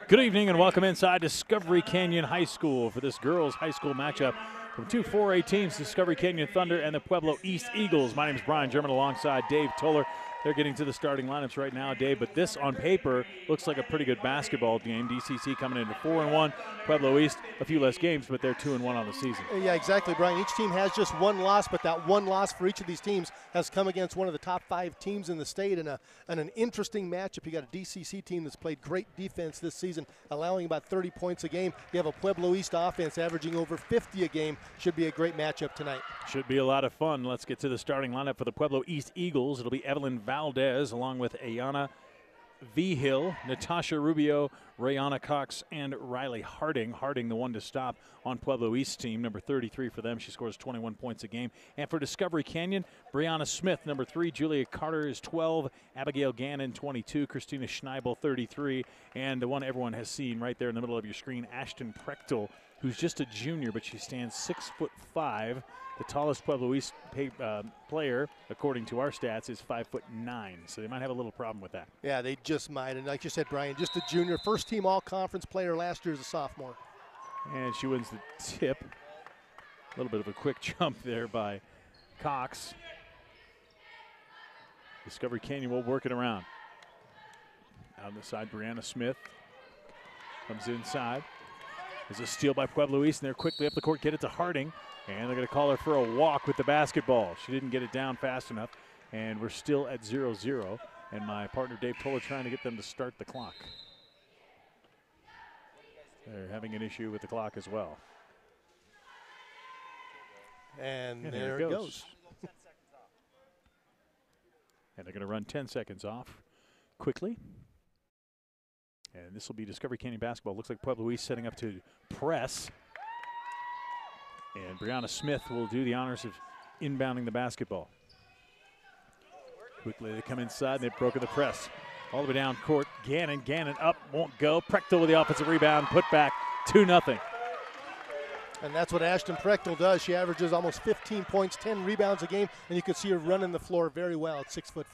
Good evening and welcome inside Discovery Canyon High School for this girls' high school matchup from two 4A teams, Discovery Canyon Thunder and the Pueblo East Eagles. My name is Brian German alongside Dave Toller. They're getting to the starting lineups right now, Dave, but this on paper looks like a pretty good basketball game. DCC coming into 4-1, Pueblo East a few less games, but they're 2-1 on the season. Yeah, exactly, Brian. Each team has just one loss, but that one loss for each of these teams has come against one of the top 5 teams in the state, and an interesting matchup. You got a DCC team that's played great defense this season, allowing about 30 points a game. You have a Pueblo East offense averaging over 50 a game. Should be a great matchup tonight. Should be a lot of fun. Let's get to the starting lineup for the Pueblo East Eagles. It'll be Evelyn Valdez along with Ayana Vigil, Natasha Rubio, Rayana Cox, and Riley Harding. Harding, the one to stop on Pueblo East team, number 33 for them. She scores 21 points a game. And for Discovery Canyon, Brianna Smith, number 3. Julia Carter is 12. Abigail Gannon, 22. Christina Schneibel, 33. And the one everyone has seen right there in the middle of your screen, Ashton Prechtel, who's just a junior, but she stands 6'5". The tallest Pueblo East player, according to our stats, is 5'9". So they might have a little problem with that. Yeah, they just might. And like you said, Brian, just a junior, first team all-conference player last year as a sophomore. And she wins the tip. A little bit of a quick jump there by Cox. Discovery Canyon will work it around. Out on the side, Brianna Smith comes inside. There's a steal by Pueblo East, and they're quickly up the court, get it to Harding. And they're going to call her for a walk with the basketball. She didn't get it down fast enough, and we're still at 0-0. And my partner Dave Toller trying to get them to start the clock. They're having an issue with the clock as well. And there it goes. And they're going to run 10 seconds off quickly. And this will be Discovery Canyon basketball. Looks like Pueblo East setting up to press. And Brianna Smith will do the honors of inbounding the basketball. Quickly they come inside and they've broken the press. All the way down court. Gannon up, won't go. Prechtel with the offensive rebound, put back 2-0. And that's what Ashton Prechtel does. She averages almost 15 points, 10 rebounds a game, and you can see her running the floor very well at 6'5".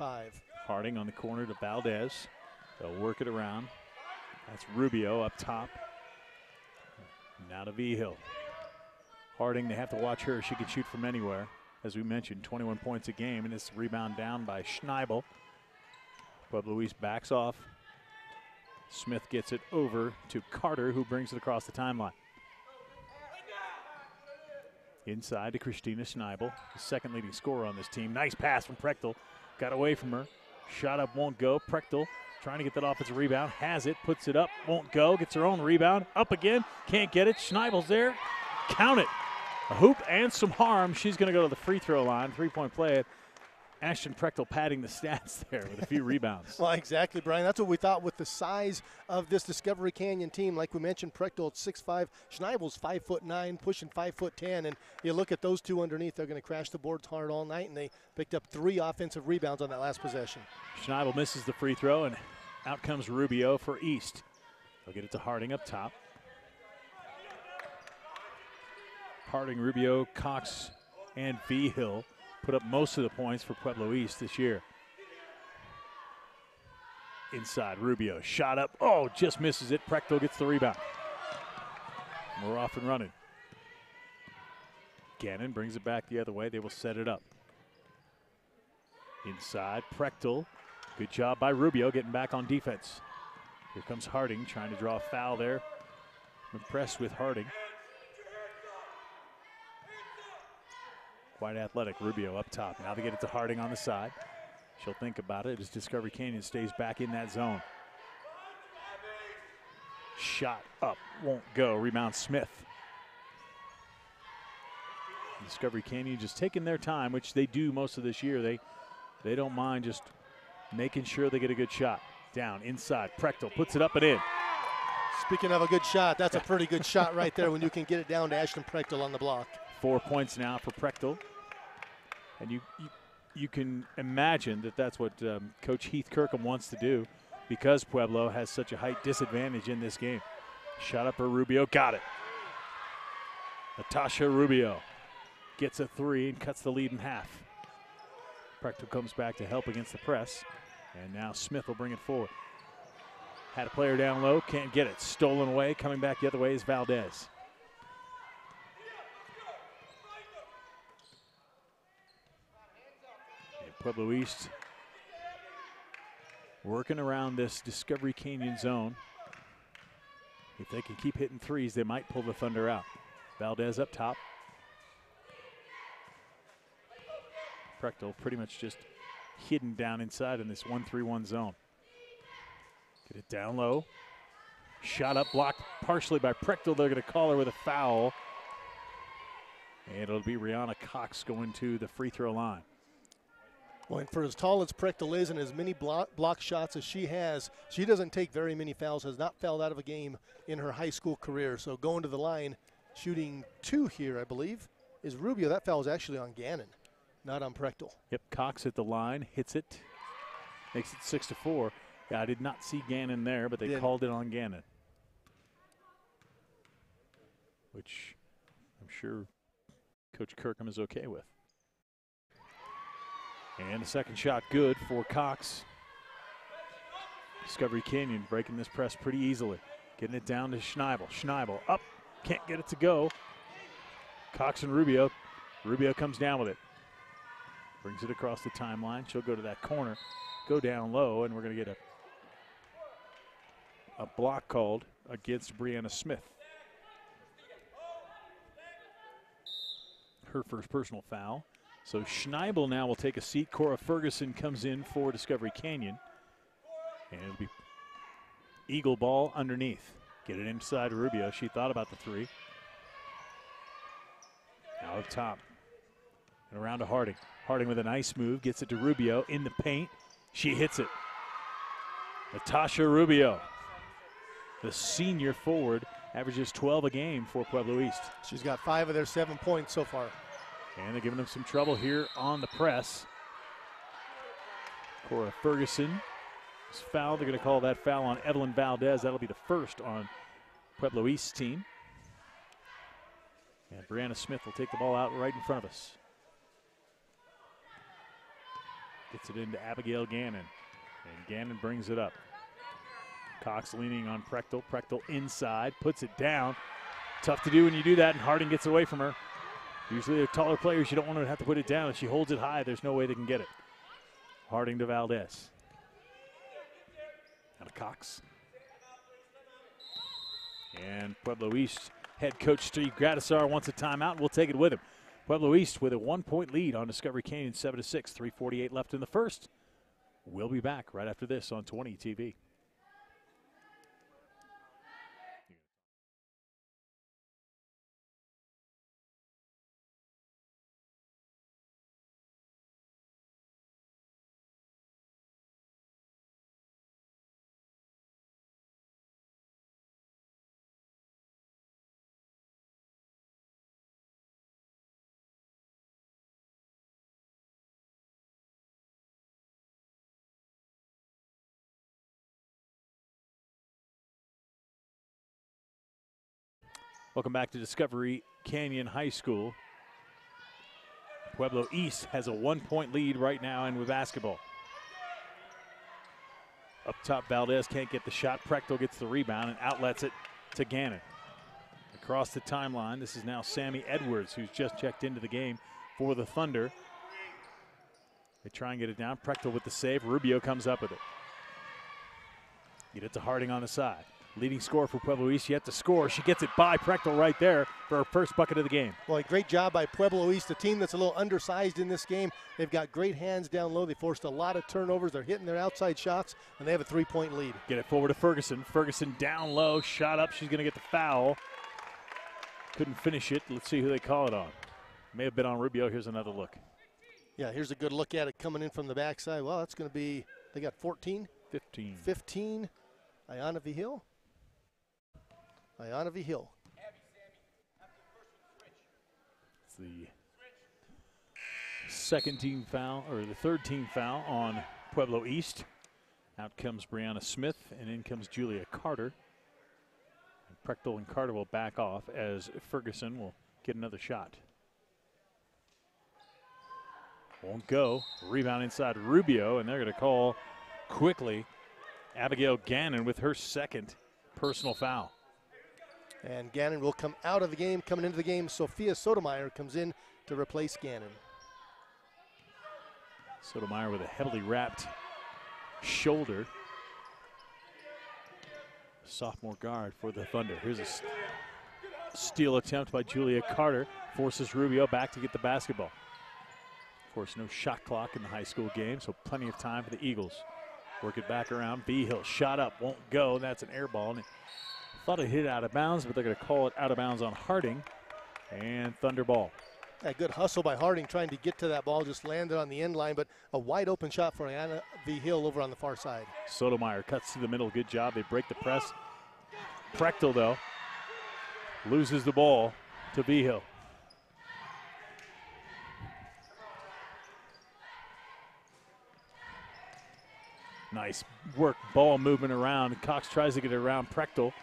Harding on the corner to Valdez. They'll work it around. That's Rubio up top. Now to Vigil. Harding, they have to watch her. She can shoot from anywhere. As we mentioned, 21 points a game, and this rebound down by Schneibel. Pueblo East backs off. Smith gets it over to Carter, who brings it across the timeline. Inside to Christina Schneibel, the second leading scorer on this team. Nice pass from Prechtel. Got away from her. Shot up, won't go. Prechtel trying to get that offensive rebound. Has it, puts it up, won't go. Gets her own rebound. Up again, can't get it. Schneibel's there. Count it. A hoop and some harm. She's going to go to the free throw line. 3-point play. Ashton Prechtel padding the stats there with a few rebounds. Well, exactly, Brian. That's what we thought with the size of this Discovery Canyon team. Like we mentioned, Prechtel at 6'5", Schneibel's 5'9", pushing 5'10", and you look at those two underneath, they're going to crash the boards hard all night, and they picked up 3 offensive rebounds on that last possession. Schneibel misses the free throw, and out comes Rubio for East. They'll get it to Harding up top. Harding, Rubio, Cox, and Vigil put up most of the points for Pueblo East this year. Inside, Rubio, shot up. Oh, just misses it. Prechtel gets the rebound. We're off and running. Gannon brings it back the other way. They will set it up. Inside, Prechtel. Good job by Rubio getting back on defense. Here comes Harding trying to draw a foul there. I'm impressed with Harding. Quite athletic, Rubio up top. Now they get it to Harding on the side. She'll think about it as Discovery Canyon stays back in that zone. Shot up, won't go. Rebound Smith. Discovery Canyon just taking their time, which they do most of this year. They don't mind just making sure they get a good shot. Down, inside, Prechtel puts it up and in. Speaking of a good shot, that's a pretty good shot right there when you can get it down to Ashton Prechtel on the block. 4 points now for Prechtel. And you can imagine that that's what Coach Heath Kirkham wants to do because Pueblo has such a height disadvantage in this game. Shot up for Rubio, got it. Natasha Rubio gets a 3 and cuts the lead in half. Prechtel comes back to help against the press, and now Smith will bring it forward. Had a player down low, can't get it. Stolen away, coming back the other way is Valdez. And Pueblo East working around this Discovery Canyon zone. If they can keep hitting threes, they might pull the Thunder out. Valdez up top. Prechtel pretty much just hidden down inside in this 1-3-1 zone. Get it down low. Shot up, blocked partially by Prechtel. They're going to call her with a foul. And it'll be Rihanna Cox going to the free throw line. Well, and for as tall as Prechtel is and as many block shots as she has, she doesn't take very many fouls, has not fouled out of a game in her high school career. So going to the line, shooting 2 here, I believe, is Rubio. That foul is actually on Gannon, not on Prechtel. Yep, Cox at the line, hits it, makes it 6-4. Yeah, I did not see Gannon there, but they called it on Gannon, which I'm sure Coach Kirkham is okay with. And the second shot good for Cox. Discovery Canyon breaking this press pretty easily. Getting it down to Schneibel. Schneibel up, can't get it to go. Cox and Rubio. Rubio comes down with it. Brings it across the timeline. She'll go to that corner, go down low, and we're going to get a block called against Brianna Smith. Her first personal foul. So Schneibel now will take a seat. Cora Ferguson comes in for Discovery Canyon. And it'll be Eagle ball underneath. Get it inside Rubio. She thought about the 3. Now up top. And around to Harding. Harding with a nice move. Gets it to Rubio in the paint. She hits it. Natasha Rubio, the senior forward, averages 12 a game for Pueblo East. She's got 5 of their 7 points so far. And they're giving them some trouble here on the press. Cora Ferguson is fouled. They're going to call that foul on Evelyn Valdez. That'll be the first on Pueblo East's team. And Brianna Smith will take the ball out right in front of us. Gets it into Abigail Gannon. And Gannon brings it up. Cox leaning on Prechtel. Prechtel inside, puts it down. Tough to do when you do that, and Harding gets away from her. Usually they're taller players, you don't want to have to put it down. If she holds it high, there's no way they can get it. Harding to Valdez. Now to Cox. And Pueblo East head coach Steve Gradisar wants a timeout. We'll take it with him. Pueblo East with a 1-point lead on Discovery Canyon, 7-6, 3:48 left in the first. We'll be back right after this on 20 TV. Welcome back to Discovery Canyon High School. Pueblo East has a 1-point lead right now in with basketball. Up top, Valdez can't get the shot. Prechtel gets the rebound and outlets it to Gannon. Across the timeline, this is now Sammy Edwards, who's just checked into the game for the Thunder. They try and get it down. Prechtel with the save. Rubio comes up with it. Get it to Harding on the side. Leading scorer for Pueblo East yet to score. She gets it by Prechtel right there for her first bucket of the game. Well, a great job by Pueblo East, a team that's a little undersized in this game. They've got great hands down low. They forced a lot of turnovers. They're hitting their outside shots, and they have a 3-point lead. Get it forward to Ferguson. Ferguson down low, shot up. She's going to get the foul. Couldn't finish it. Let's see who they call it on. May have been on Rubio. Here's another look. Yeah, here's a good look at it coming in from the backside. Well, that's going to be, they got 14? 15. 15. Ayana Vigil. Ayana Vigil. It's the second team foul, or the third team foul on Pueblo East. Out comes Brianna Smith, and in comes Julia Carter. And Prechtel and Carter will back off as Ferguson will get another shot. Won't go. Rebound inside Rubio, and they're going to call quickly Abigail Gannon with her second personal foul. And Gannon will come out of the game. Coming into the game, Sophia Sotomayor comes in to replace Gannon. Sotomayor with a heavily wrapped shoulder. Sophomore guard for the Thunder. Here's a steal attempt by Julia Carter. Forces Rubio back to get the basketball. Of course, no shot clock in the high school game, so plenty of time for the Eagles. Work it back around. Vigil shot up, won't go. That's an air ball. And thought it hit out of bounds, but they're going to call it out of bounds on Harding. And Thunder ball. A good hustle by Harding trying to get to that ball. Just landed on the end line, but a wide open shot for Anna Vigil over on the far side. Sotomayor cuts to the middle. Good job. They break the press. Prechtel, though, loses the ball to Vigil. Nice work, ball movement around. Cox tries to get it around Prechtel.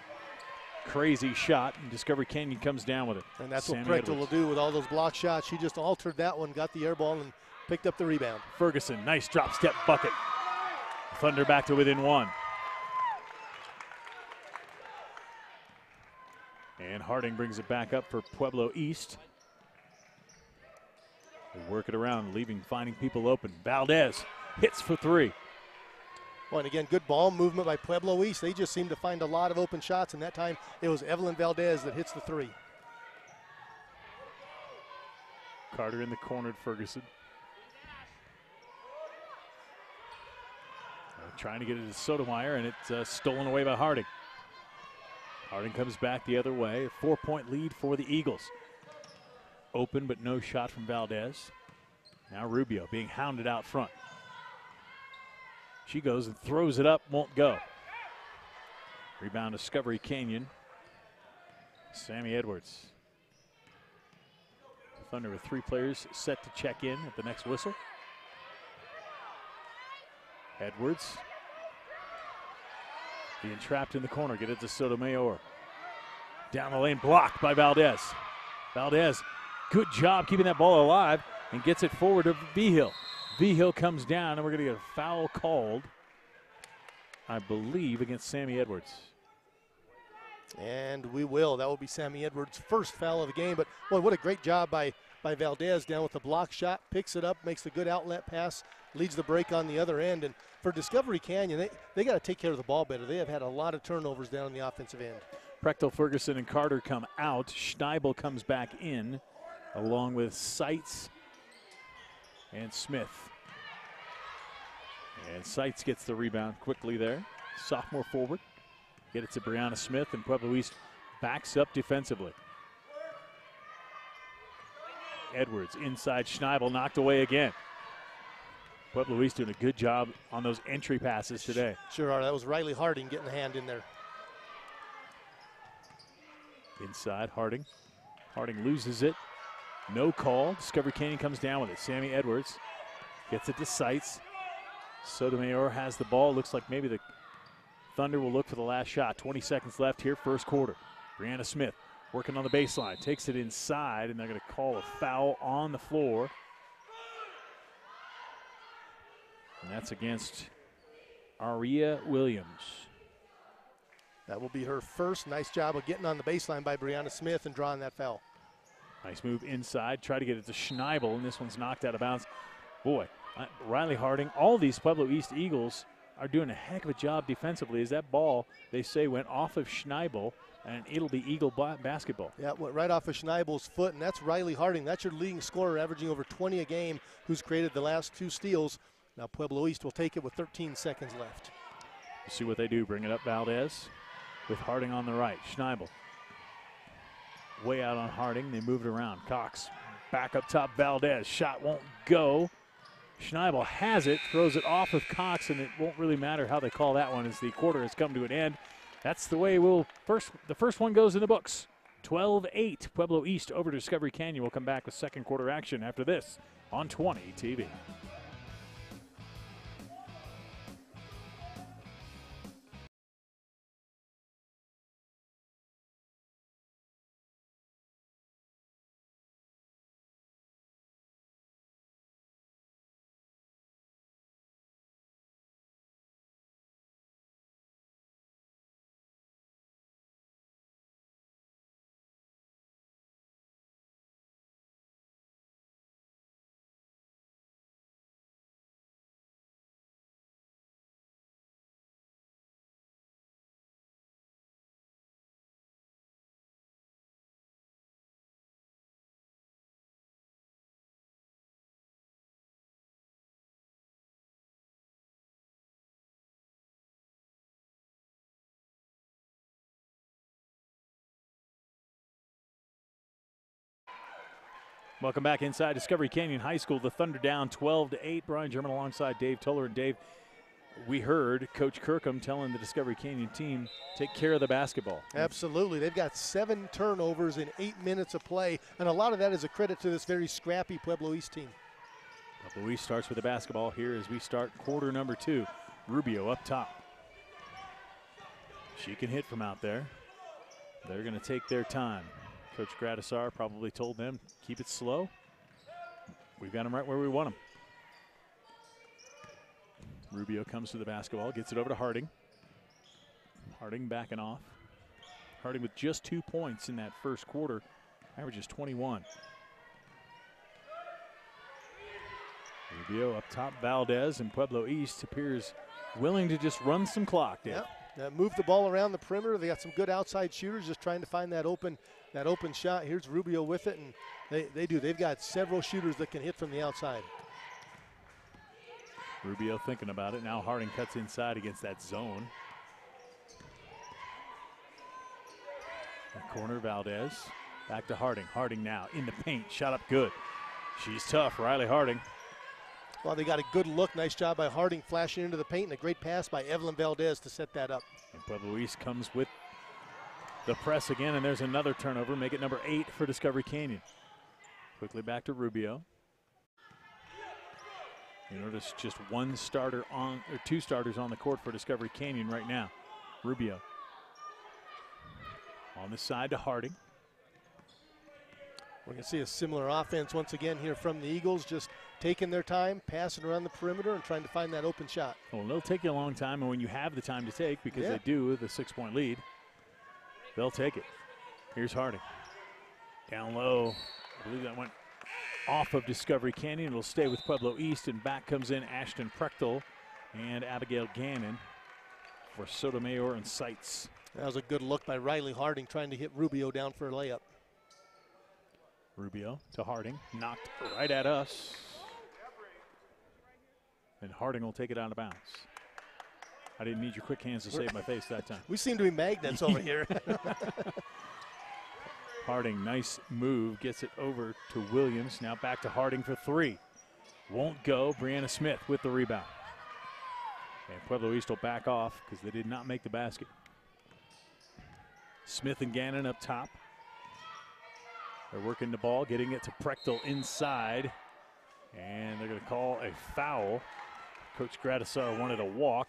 Crazy shot, and Discovery Canyon comes down with it. And that's Sammy what Prechtel Edwards will do with all those block shots. She just altered that one, got the air ball, and picked up the rebound. Ferguson, nice drop step bucket. Thunder back to within one. And Harding brings it back up for Pueblo East. They work it around, finding people open. Valdez hits for three. Well, and again, good ball movement by Pueblo East. They just seem to find a lot of open shots, and that time it was Evelyn Valdez that hits the three. Carter in the corner to Ferguson. Trying to get it to Sotomayor, and it's stolen away by Harding. Harding comes back the other way. A 4-point lead for the Eagles. Open, but no shot from Valdez. Now Rubio being hounded out front. She goes and throws it up, won't go. Rebound Discovery Canyon. Sammy Edwards. Thunder with three players set to check in at the next whistle. Edwards being trapped in the corner. Get it to Sotomayor. Down the lane, blocked by Valdez. Valdez, good job keeping that ball alive and gets it forward to Vigil. Vigil comes down, and we're going to get a foul called, I believe, against Sammy Edwards. And we will. That will be Sammy Edwards' first foul of the game. But, boy, what a great job by Valdez down with the block shot. Picks it up, makes the good outlet pass, leads the break on the other end. And for Discovery Canyon, they got to take care of the ball better. They have had a lot of turnovers down on the offensive end. Prechtel, Ferguson, and Carter come out. Schneibel comes back in, along with Seitz and Smith. And Seitz gets the rebound quickly there. Sophomore forward. Get it to Brianna Smith, and Pueblo East backs up defensively. Edwards inside Schneibel, knocked away again. Pueblo East doing a good job on those entry passes today. Sure are. That was Riley Harding getting the hand in there. Inside, Harding. Harding loses it. No call. Discovery Canyon comes down with it. Sammy Edwards gets it to Seitz. Sotomayor has the ball. Looks like maybe the Thunder will look for the last shot. 20 seconds left here, first quarter. Brianna Smith working on the baseline. Takes it inside, and they're going to call a foul on the floor. And that's against Aria Williams. That will be her first. Nice job of getting on the baseline by Brianna Smith and drawing that foul. Nice move inside. Try to get it to Schneibel, and this one's knocked out of bounds. Boy, Riley Harding, all these Pueblo East Eagles are doing a heck of a job defensively as that ball, they say, went off of Schneibel, and it'll be Eagle basketball. Yeah, it went right off of Schneibel's foot, and that's Riley Harding. That's your leading scorer, averaging over 20 a game, who's created the last two steals. Now Pueblo East will take it with 13 seconds left. We'll see what they do. Bring it up, Valdez, with Harding on the right. Schneibel way out on Harding. They move it around. Cox back up top. Valdez. Shot won't go. Schneibel has it, throws it off of Cox, and it won't really matter how they call that one as the quarter has come to an end. That's the way the first one goes in the books. 12-8, Pueblo East over Discovery Canyon. We'll come back with second quarter action after this on 20 TV. Welcome back inside Discovery Canyon High School. The Thunder down 12-8. Brian German alongside Dave Toller. And Dave, we heard Coach Kirkham telling the Discovery Canyon team, take care of the basketball. Absolutely. They've got 7 turnovers in 8 minutes of play, and a lot of that is a credit to this very scrappy Pueblo East team. Pueblo East starts with the basketball here as we start quarter number 2. Rubio up top. She can hit from out there. They're going to take their time. Coach Gradisar probably told them, keep it slow. We've got them right where we want them. Rubio comes to the basketball, gets it over to Harding. Harding backing off. Harding with just 2 points in that first quarter, averages 21. Rubio up top. Valdez, and Pueblo East appears willing to just run some clock, Dave. Yep. Move the ball around the perimeter. They got some good outside shooters just trying to find that open shot. Here's Rubio with it, and they do. They've got several shooters that can hit from the outside. Rubio thinking about it. Now Harding cuts inside against that zone. Corner, Valdez. Back to Harding. Harding now in the paint. Shot up good. She's tough, Riley Harding. Well, they got a good look. Nice job by Harding flashing into the paint, and a great pass by Evelyn Valdez to set that up. And Pueblo East comes with the press again, and there's another turnover. Make it number 8 for Discovery Canyon. Quickly back to Rubio. You notice just 1 starter on, or 2 starters on the court for Discovery Canyon right now. Rubio on the side to Harding. We're going to see a similar offense once again here from the Eagles, just taking their time, passing around the perimeter, and trying to find that open shot. Well, it'll take you a long time, and when you have the time to take, because they do with a 6-point lead, they'll take it. Here's Harding. Down low. I believe that went off of Discovery Canyon. It'll stay with Pueblo East, and back comes in Ashton Prechtel and Abigail Gannon for Sotomayor and Seitz. That was a good look by Riley Harding trying to hit Rubio down for a layup. Rubio to Harding, knocked right at us. And Harding will take it out of bounds. I didn't need your quick hands to save my face that time. We seem to be magnets over here. Harding, nice move, gets it over to Williams. Now back to Harding for 3. Won't go. Brianna Smith with the rebound. And Pueblo East will back off because they did not make the basket. Smith and Gannon up top. They're working the ball, getting it to Prechtel inside. And they're going to call a foul. Coach Gradisar wanted a walk.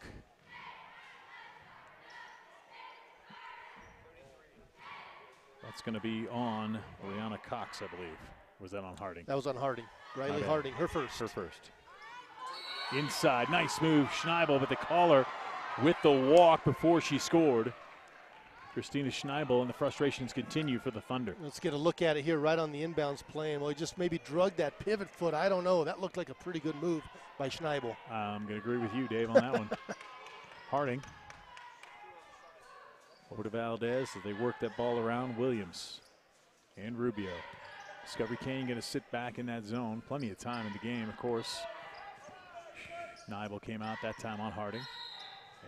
That's going to be on Leanna Cox, I believe. Or was that on Harding? That was on Harding. Riley Harding, her first. Her first. Inside, nice move, Schneibel, but the caller with the walk before she scored. Christina Schneibel, and the frustrations continue for the Thunder. Let's get a look at it here right on the inbounds play. Well, he just maybe drugged that pivot foot. I don't know. That looked like a pretty good move by Schneibel. I'm going to agree with you, Dave, on that one. Harding. Over to Valdez as they work that ball around. Williams and Rubio. Discovery Canyon going to sit back in that zone. Plenty of time in the game, of course. Schneibel came out that time on Harding.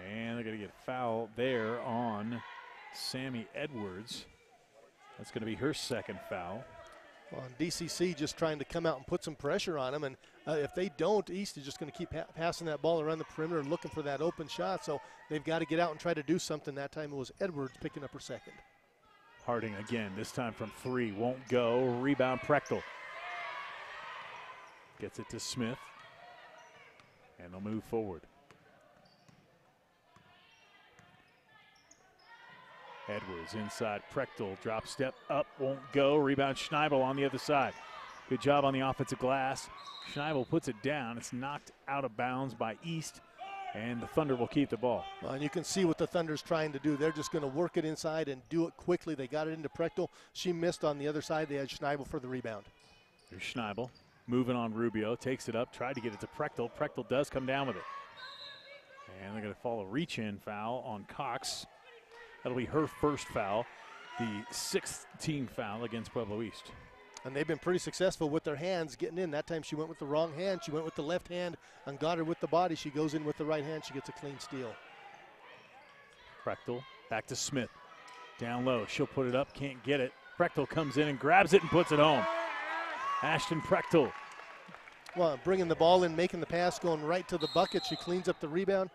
And they're going to get fouled there on Sammy Edwards. That's going to be her second foul. Well, DCC just trying to come out and put some pressure on them. And if they don't, East is just going to keep passing that ball around the perimeter and looking for that open shot. So they've got to get out and try to do something. That time it was Edwards picking up her second. Harding again, this time from 3. Won't go. Rebound, Prechtel. Gets it to Smith. And they'll move forward. Edwards inside. Prechtel drop step up, won't go. Rebound Schneibel on the other side. Good job on the offensive glass. Schneibel puts it down. It's knocked out of bounds by East, and the Thunder will keep the ball. Well, and you can see what the Thunder's trying to do. They're just going to work it inside and do it quickly. They got it into Prechtel. She missed on the other side. They had Schneibel for the rebound. There's Schneibel moving on Rubio. Takes it up, tried to get it to Prechtel. Prechtel does come down with it. And they're going to fall a reach-in foul on Cox. That'll be her first foul, the 6th team foul against Pueblo East. And they've been pretty successful with their hands getting in. That time she went with the wrong hand. She went with the left hand and got her with the body. She goes in with the right hand. She gets a clean steal. Prechtel back to Smith. Down low. She'll put it up. Can't get it. Prechtel comes in and grabs it and puts it home. Ashton Prechtel. Well, bringing the ball in, making the pass, going right to the bucket. She cleans up the rebound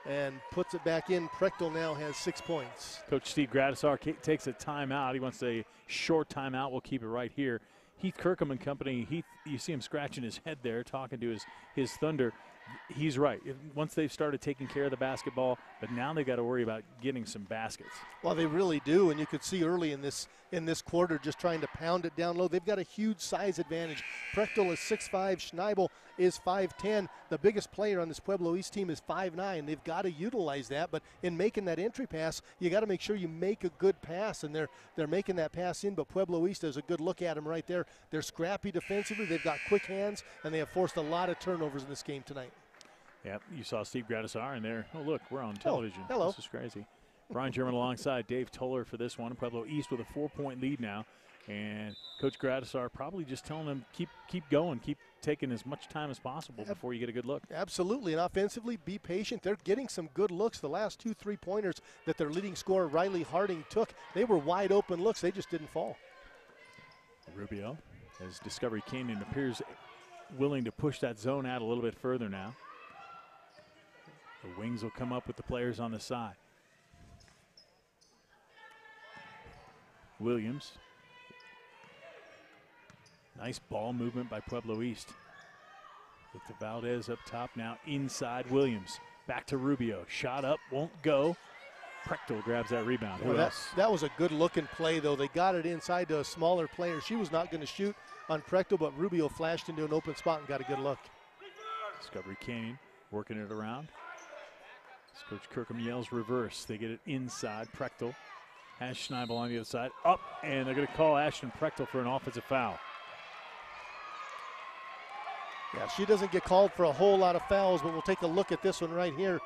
and puts it back in. Prechtel now has 6 points. Coach Steve Gradisar takes a timeout. He wants a short timeout. We'll keep it right here. Heath Kirkham and company, you see him scratching his head there, talking to his Thunder. He's right. Once they've started taking care of the basketball, but now they've got to worry about getting some baskets. Well, they really do, and you could see early in this quarter just trying to pound it down low. They've got a huge size advantage. Prechtel is 6'5", Schneibel is 5'10". The biggest player on this Pueblo East team is 5'9". They've got to utilize that, but in making that entry pass, you got to make sure you make a good pass, and they're making that pass in, but Pueblo East has a good look at them right there. They're scrappy defensively. They've got quick hands, and they have forced a lot of turnovers in this game tonight. Yep, you saw Steve Gradisar in there. Oh, look, we're on television. Oh, hello. This is crazy. Brian German alongside Dave Toller for this one. Pueblo East with a 4-point lead now. And Coach Gradisar probably just telling them keep going, keep taking as much time as possible before you get a good look. Absolutely, and offensively, be patient. They're getting some good looks. The last 2 3-pointers that their leading scorer, Riley Harding, took, they were wide open looks. They just didn't fall. Rubio, as Discovery Canyon appears willing to push that zone out a little bit further now. The wings will come up with the players on the side. Williams. Nice ball movement by Pueblo East. With the Valdez up top now inside Williams. Back to Rubio. Shot up, won't go. Prechtel grabs that rebound. Who else? That was a good-looking play, though. They got it inside to a smaller player. She was not going to shoot on Prechtel, but Rubio flashed into an open spot and got a good look. Discovery Canyon working it around. Coach Kirkham yells reverse. They get it inside. Prechtel has Schneibel on the other side. Up, and they're going to call Ashton Prechtel for an offensive foul. Yeah, she doesn't get called for a whole lot of fouls, but we'll take a look at this one right here.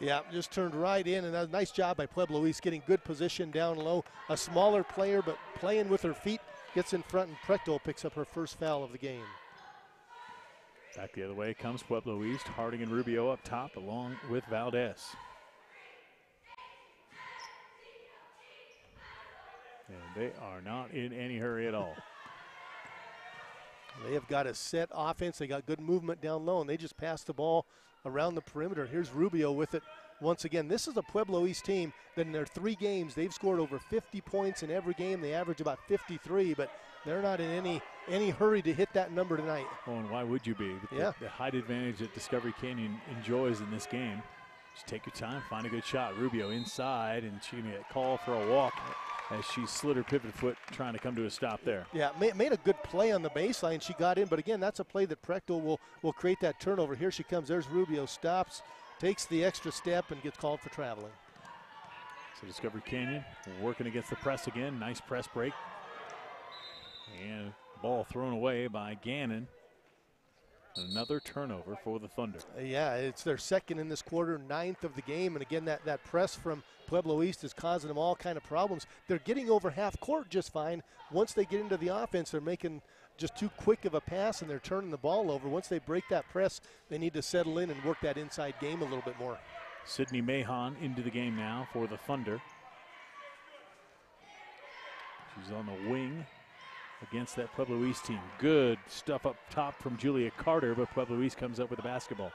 Yeah, just turned right in, and a nice job by Pueblo East getting good position down low. A smaller player, but playing with her feet, gets in front, and Prechtel picks up her first foul of the game. Back the other way comes Pueblo East. Harding and Rubio up top along with Valdez. And they are not in any hurry at all. They have got a set offense. They got good movement down low, and they just pass the ball around the perimeter. Here's Rubio with it once again. This is a Pueblo East team that in their 3 games, they've scored over 50 points in every game. They average about 53, but they're not in any hurry to hit that number tonight. Oh, and why would you be? Yeah. The height advantage that Discovery Canyon enjoys in this game. Just take your time, find a good shot. Rubio inside, and she made a call for a walk as she slid her pivot foot trying to come to a stop there. Yeah, made a good play on the baseline. She got in, but again, that's a play that Prechtel will create that turnover. Here she comes. There's Rubio, stops, takes the extra step, and gets called for traveling. So Discovery Canyon working against the press again. Nice press break. And ball thrown away by Gannon. Another turnover for the Thunder. Yeah, it's their second in this quarter, 9th of the game. And again, that press from Pueblo East is causing them all kind of problems. They're getting over half court just fine. Once they get into the offense, they're making just too quick of a pass and they're turning the ball over. Once they break that press, they need to settle in and work that inside game a little bit more. Sydney Mahon into the game now for the Thunder. She's on the wing against that Pueblo East team. Good stuff up top from Julia Carter, but Pueblo East comes up with the basketball.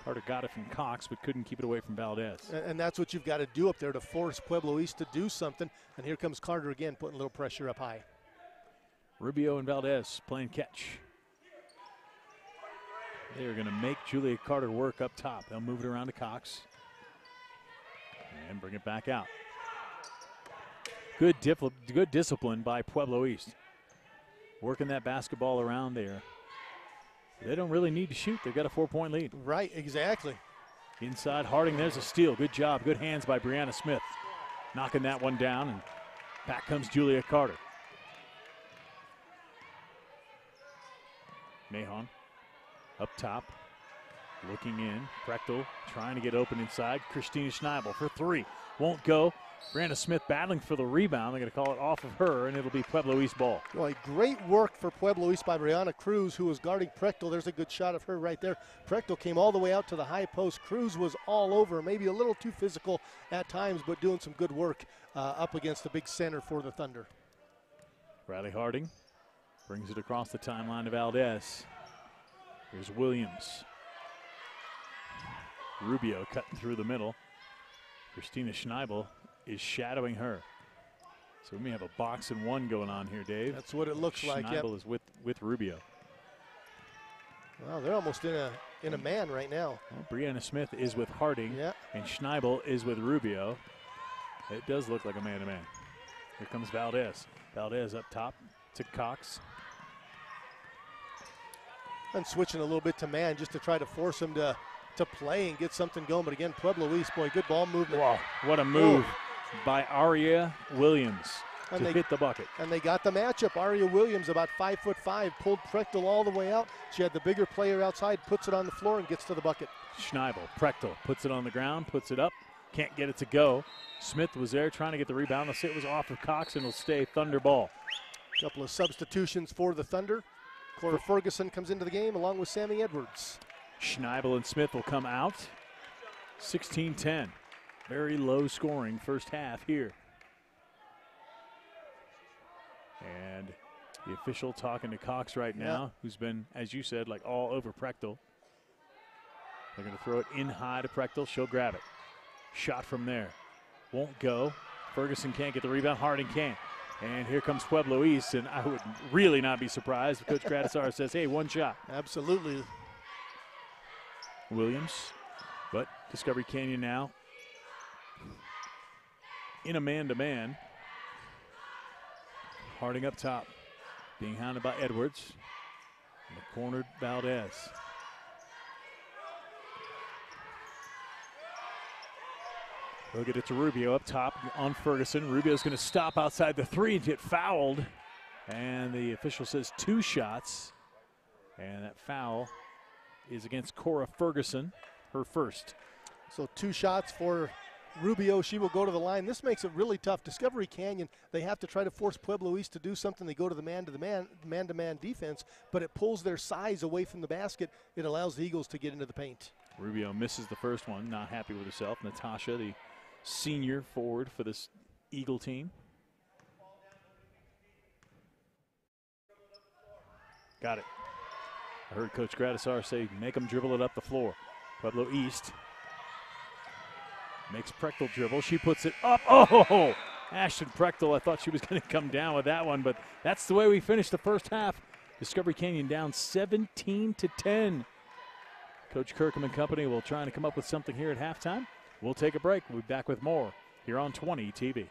Carter got it from Cox, but couldn't keep it away from Valdez. And that's what you've got to do up there to force Pueblo East to do something. And here comes Carter again, putting a little pressure up high. Rubio and Valdez playing catch. They are going to make Julia Carter work up top. They'll move it around to Cox and bring it back out. Good discipline by Pueblo East. Working that basketball around there. They don't really need to shoot. They've got a 4-point lead. Right, exactly. Inside Harding, there's a steal. Good job, good hands by Brianna Smith. Knocking that one down, and back comes Julia Carter. Mahon up top, looking in. Prechtel trying to get open inside. Christina Schneibel for 3. Won't go. Brianna Smith battling for the rebound. They're going to call it off of her, and it'll be Pueblo East ball. Well, great work for Pueblo East by Brianna Cruz, who was guarding Prechtel. There's a good shot of her right there. Prechtel came all the way out to the high post. Cruz was all over, maybe a little too physical at times, but doing some good work up against the big center for the Thunder. Riley Harding Brings it across the timeline to Valdez. Here's Williams. Rubio cutting through the middle. Christina Schneibel is shadowing her. So we may have a box and one going on here, Dave. That's what it looks like. Schneibel is with Rubio. Wow, they're almost in a man right now. Well, Brianna Smith is with Harding, yeah, and Schneibel is with Rubio. It does look like a man-to-man. Here comes Valdez. Valdez up top to Cox. And switching a little bit to man just to try to force him to play and get something going. But again, Pueblo East, boy, good ball movement. Wow, what a move by Aria Williams to hit the bucket. And they got the matchup. Aria Williams, about 5'5", pulled Prechtel all the way out. She had the bigger player outside, puts it on the floor and gets to the bucket. Schneibel, Prechtel puts it on the ground, puts it up, can't get it to go. Smith was there trying to get the rebound. The sit was off of Cox and it'll stay Thunder ball. Couple of substitutions for the Thunder. Cora Ferguson comes into the game along with Sammy Edwards. Schneibel and Smith will come out. 16-10. Very low scoring first half here. And the official talking to Cox right now, who's been, as you said, like all over Prechtel. They're going to throw it in high to Prechtel. She'll grab it. Shot from there. Won't go. Ferguson can't get the rebound. Harding can. And here comes Pueblo East, and I would really not be surprised if Coach Gradisar says, hey, one shot. Absolutely. Williams, but Discovery Canyon now in a man-to-man. Harding up top, being hounded by Edwards. And the cornered Valdez. They'll get it to Rubio up top on Ferguson. Rubio's going to stop outside the three and get fouled. And the official says 2 shots. And that foul is against Cora Ferguson, her first. So 2 shots for Rubio. She will go to the line. This makes it really tough. Discovery Canyon, they have to try to force Pueblo East to do something. They go to the man-to-man defense, but it pulls their size away from the basket. It allows the Eagles to get into the paint. Rubio misses the first one, not happy with herself. Natasha, the senior forward for this Eagle team. Got it. I heard Coach Gradisar say, make them dribble it up the floor. Pueblo East makes Prechtel dribble. She puts it up. Oh, Ashton Prechtel. I thought she was going to come down with that one, but that's the way we finished the first half. Discovery Canyon down 17-10. Coach Kirkham and company will try to come up with something here at halftime. We'll take a break. We'll be back with more here on 20 TV.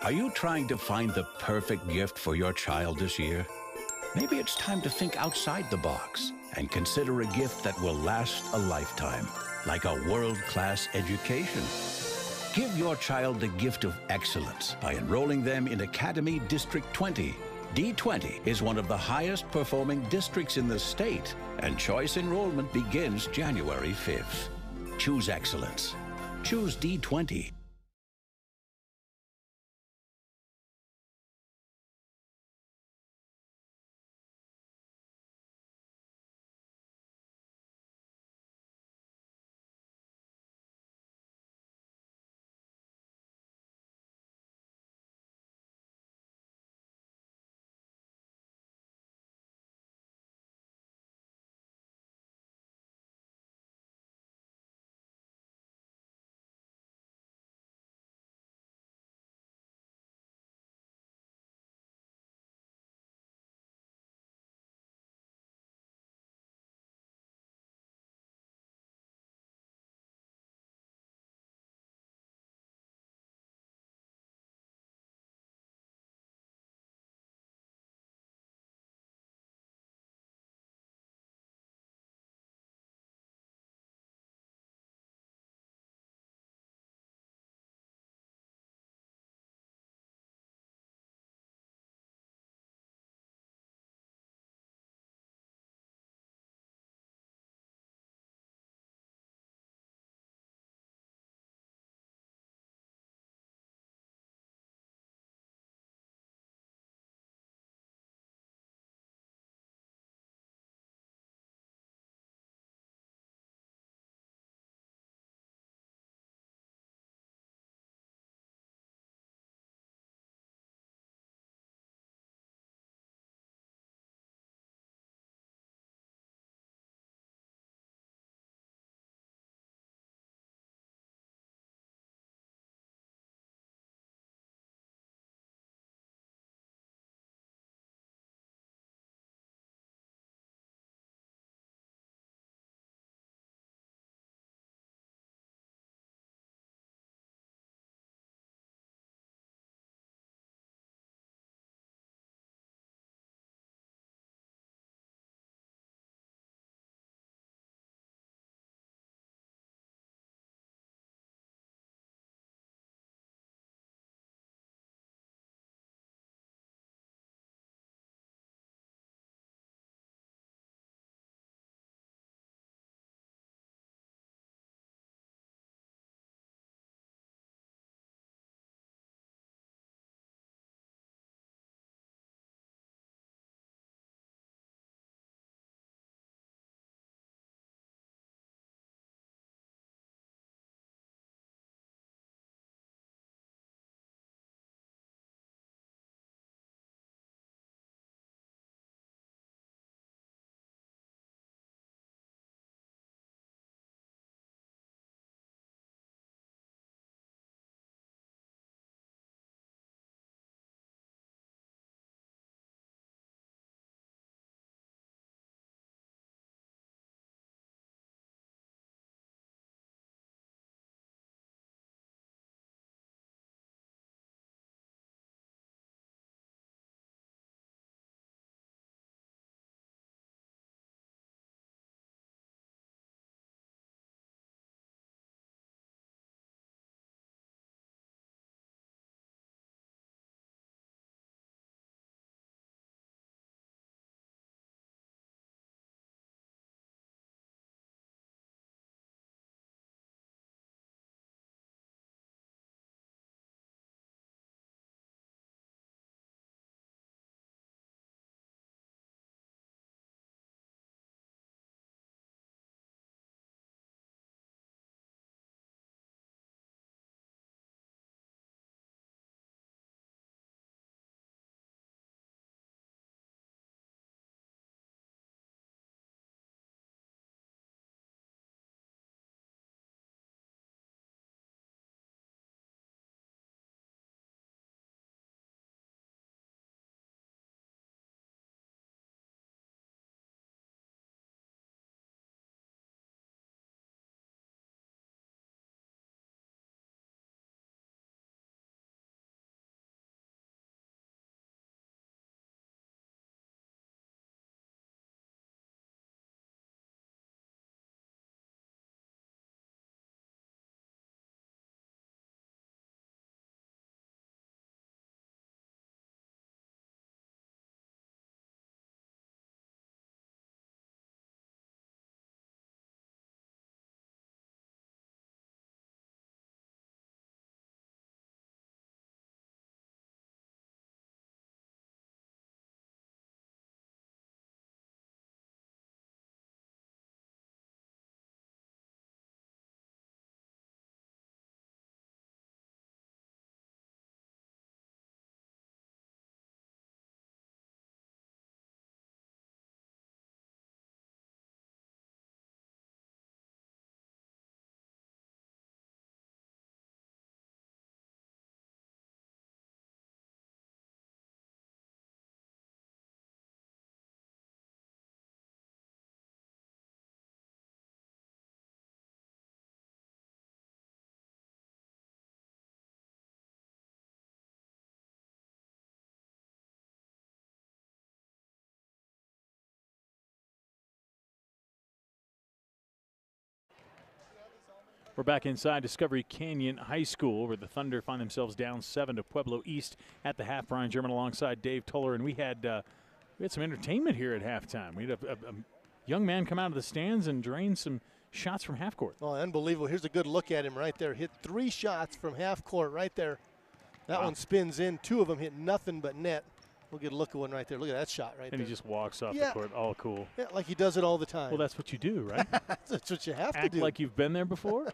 Are you trying to find the perfect gift for your child this year? Maybe it's time to think outside the box and consider a gift that will last a lifetime, like a world-class education. Give your child the gift of excellence by enrolling them in Academy District 20. D20 is one of the highest performing districts in the state, and choice enrollment begins January 5th. Choose excellence. Choose D20. We're back inside Discovery Canyon High School, where the Thunder find themselves down 7 to Pueblo East at the half. Brian German alongside Dave Toller, and we had some entertainment here at halftime. We had a young man come out of the stands and drain some shots from half court. Oh, unbelievable. Here's a good look at him right there. Hit 3 shots from half court right there. That one spins in. 2 of them hit nothing but net. We'll get a look at one right there. Look at that shot right there. And he just walks off the court, all cool. Yeah, like he does it all the time. Well, that's what you do, right? That's what you have to Act do. like you've been there before.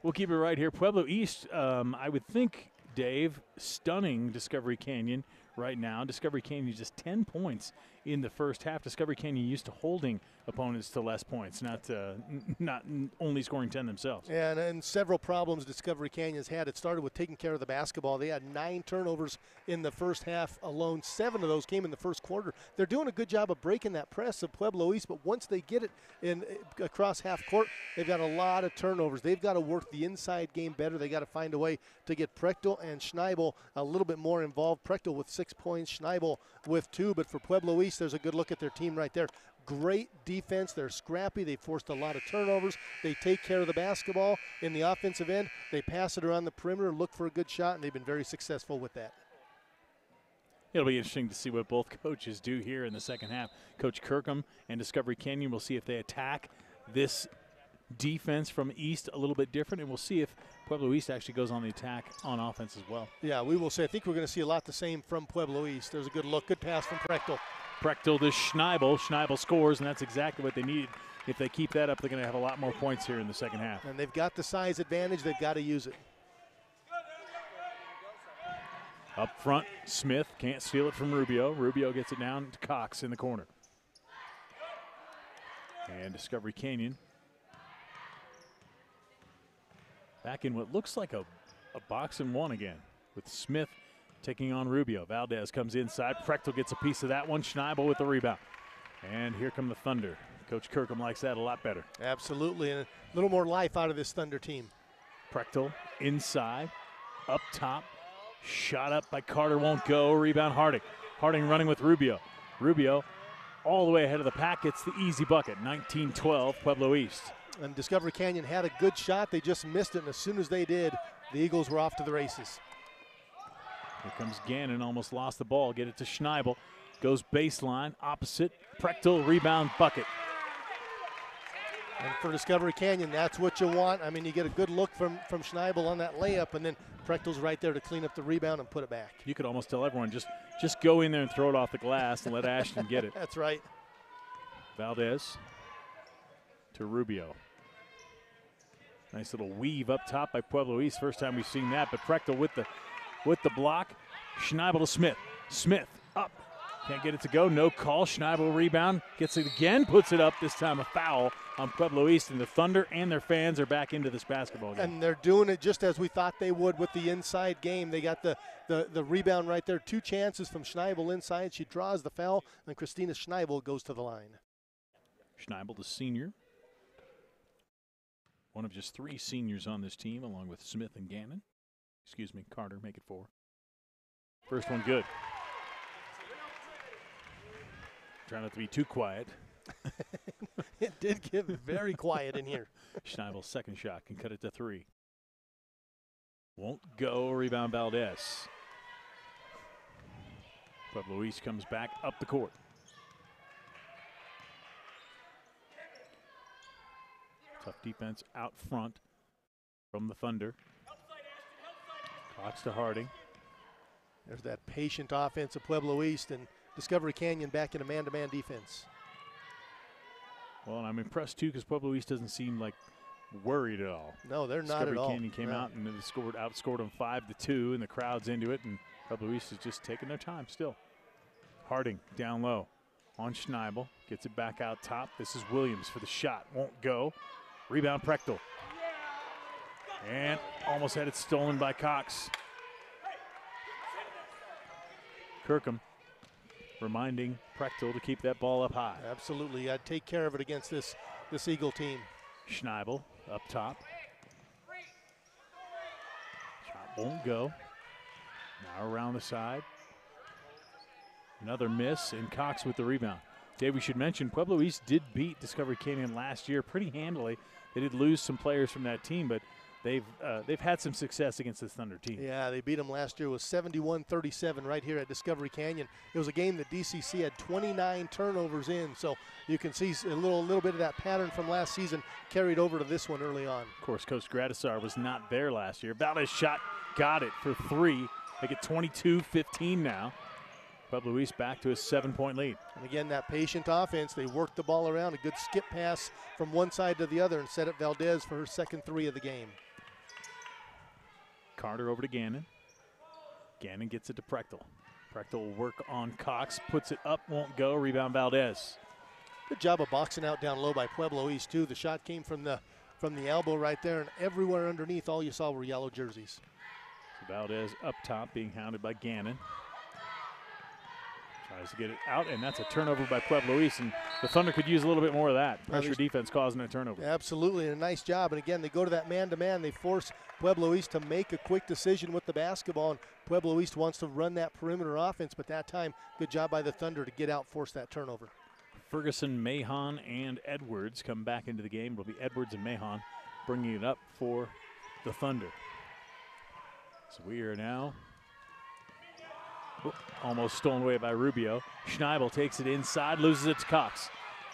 We'll keep it right here. Pueblo East, I would think, Dave, stunning Discovery Canyon right now. Discovery Canyon just 10 points in the first half. Discovery Canyon used to holding opponents to less points, not only scoring 10 themselves. Yeah, and several problems Discovery Canyon's had. It started with taking care of the basketball. They had 9 turnovers in the first half alone. 7 of those came in the first quarter. They're doing a good job of breaking that press of Pueblo East, but once they get it in across half court, they've got a lot of turnovers. They've got to work the inside game better. They got to find a way to get Prechtel and Schneibel a little bit more involved. Prechtel with 6 points, Schneibel with 2, but for Pueblo East, there's a good look at their team right there. Great defense. They're scrappy. They forced a lot of turnovers. They take care of the basketball in the offensive end. They pass it around the perimeter, look for a good shot, and they've been very successful with that. It'll be interesting to see what both coaches do here in the second half. Coach Kirkham and Discovery Canyon, will see if they attack this defense from East a little bit different, and we'll see if Pueblo East actually goes on the attack on offense as well. Yeah, we will see. I think we're going to see a lot the same from Pueblo East. There's a good look. Good pass from Prechtel. Prechtel to Schneibel. Schneibel scores, and that's exactly what they need. If they keep that up, they're going to have a lot more points here in the second half. And they've got the size advantage. They've got to use it. Up front, Smith can't steal it from Rubio. Rubio gets it down to Cox in the corner. And Discovery Canyon back in what looks like a box and one again, with Smith taking on Rubio. Valdez comes inside. Prechtel gets a piece of that one. Schneibel with the rebound. And here come the Thunder. Coach Kirkham likes that a lot better. Absolutely, and a little more life out of this Thunder team. Prechtel inside, up top. Shot up by Carter, won't go. Rebound Harding. Harding running with Rubio. Rubio all the way ahead of the pack, gets the easy bucket. 19-12, Pueblo East. And Discovery Canyon had a good shot. They just missed it, and as soon as they did, the Eagles were off to the races. Here comes Gannon, almost lost the ball. Get it to Schneibel. Goes baseline, opposite. Prechtel, rebound, bucket. And for Discovery Canyon, that's what you want. I mean, you get a good look from Schneibel on that layup, and then Prechtel's right there to clean up the rebound and put it back. You could almost tell everyone, just go in there and throw it off the glass and let Ashton get it. That's right. Valdez to Rubio. Nice little weave up top by Pueblo East. First time we've seen that, but Prechtel with the block. Schneibel to Smith. Smith up. Can't get it to go. No call. Schneibel rebound. Gets it again. Puts it up. This time a foul on Pueblo East. And the Thunder and their fans are back into this basketball game. And they're doing it just as we thought they would with the inside game. They got the rebound right there. 2 chances from Schneibel inside. She draws the foul, and Christina Schneibel goes to the line. Schneibel, the senior. One of just 3 seniors on this team, along with Smith and Gannon. Excuse me, Carter, make it 4. First one good. Try not to be too quiet. It did get very quiet in here. Schneibel's second shot can cut it to 3. Won't go. Rebound Valdez. Pueblo East comes back up the court. Tough defense out front from the Thunder. Cox to Harding. There's that patient offense of Pueblo East, and Discovery Canyon back in a man-to-man defense. Well, and I'm impressed, too, because Pueblo East doesn't seem like worried at all. No, they're not at all. Discovery Canyon came out and outscored them 5-2, and the crowd's into it, and Pueblo East is just taking their time still. Harding down low on Schneibel. Gets it back out top. This is Williams for the shot. Won't go. Rebound Prechtel. And almost had it stolen by Cox. Kirkham reminding Prechtel to keep that ball up high. Absolutely. I'd take care of it against this Eagle team. Schneibel up top. Shot won't go. Now around the side. Another miss, and Cox with the rebound. Dave, we should mention Pueblo East did beat Discovery Canyon last year pretty handily. They did lose some players from that team, but they've had some success against this Thunder team. Yeah, they beat them last year with 71-37 right here at Discovery Canyon. It was a game that DCC had 29 turnovers in, so you can see a little bit of that pattern from last season carried over to this one early on. Of course, Coach Gradisar was not there last year. Valdez shot, got it for 3. They get 22-15 now. Pueblo East back to a 7-point lead. And again, that patient offense, they worked the ball around, a good skip pass from one side to the other and set up Valdez for her second 3 of the game. Carter over to Gannon. Gannon gets it to Prechtel. Prechtel will work on Cox, puts it up, won't go, rebound Valdez. Good job of boxing out down low by Pueblo East too. The shot came from the elbow right there, and everywhere underneath all you saw were yellow jerseys. So Valdez up top being hounded by Gannon. Tries to get it out, and that's a turnover by Pueblo East, and the Thunder could use a little bit more of that. Pressure defense causing a turnover. Absolutely, and a nice job. And again, they go to that man-to-man. They force Pueblo East to make a quick decision with the basketball, and Pueblo East wants to run that perimeter offense, but that time, good job by the Thunder to get out, force that turnover. Ferguson, Mahon, and Edwards come back into the game. It'll be Edwards and Mahon bringing it up for the Thunder. So we are now almost stolen away by Rubio. Schneibel takes it inside, loses it to Cox.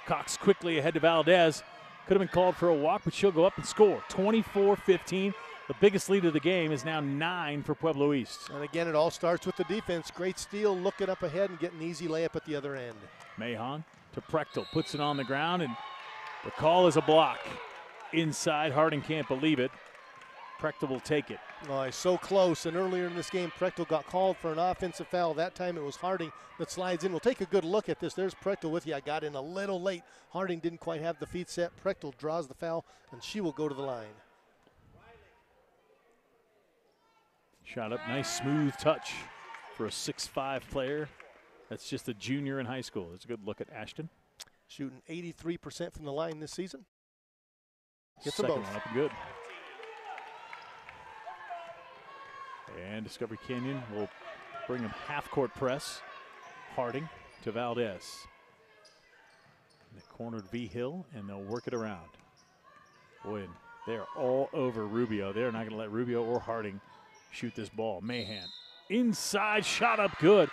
Cox quickly ahead to Valdez. Could have been called for a walk, but she'll go up and score. 24-15. The biggest lead of the game is now 9 for Pueblo East. And again, it all starts with the defense. Great steal, looking up ahead and getting an easy layup at the other end. Mahon to Prechtel, puts it on the ground, and the call is a block. Inside, Harding can't believe it. Prechtel will take it. Oh, he's so close, and earlier in this game, Prechtel got called for an offensive foul. That time it was Harding that slides in. We'll take a good look at this. There's Prechtel with you. I got in a little late. Harding didn't quite have the feet set. Prechtel draws the foul, and she will go to the line. Shot up, nice smooth touch for a 6'5" player. That's just a junior in high school. It's a good look at Ashton. Shooting 83% from the line this season. Gets Second them both. one up and good. And Discovery Canyon will bring him half-court press. Harding to Valdez. They cornered V-Hill, and they'll work it around. Boy, they are all over Rubio. They're not going to let Rubio or Harding shoot this ball. Mahan inside, shot up good.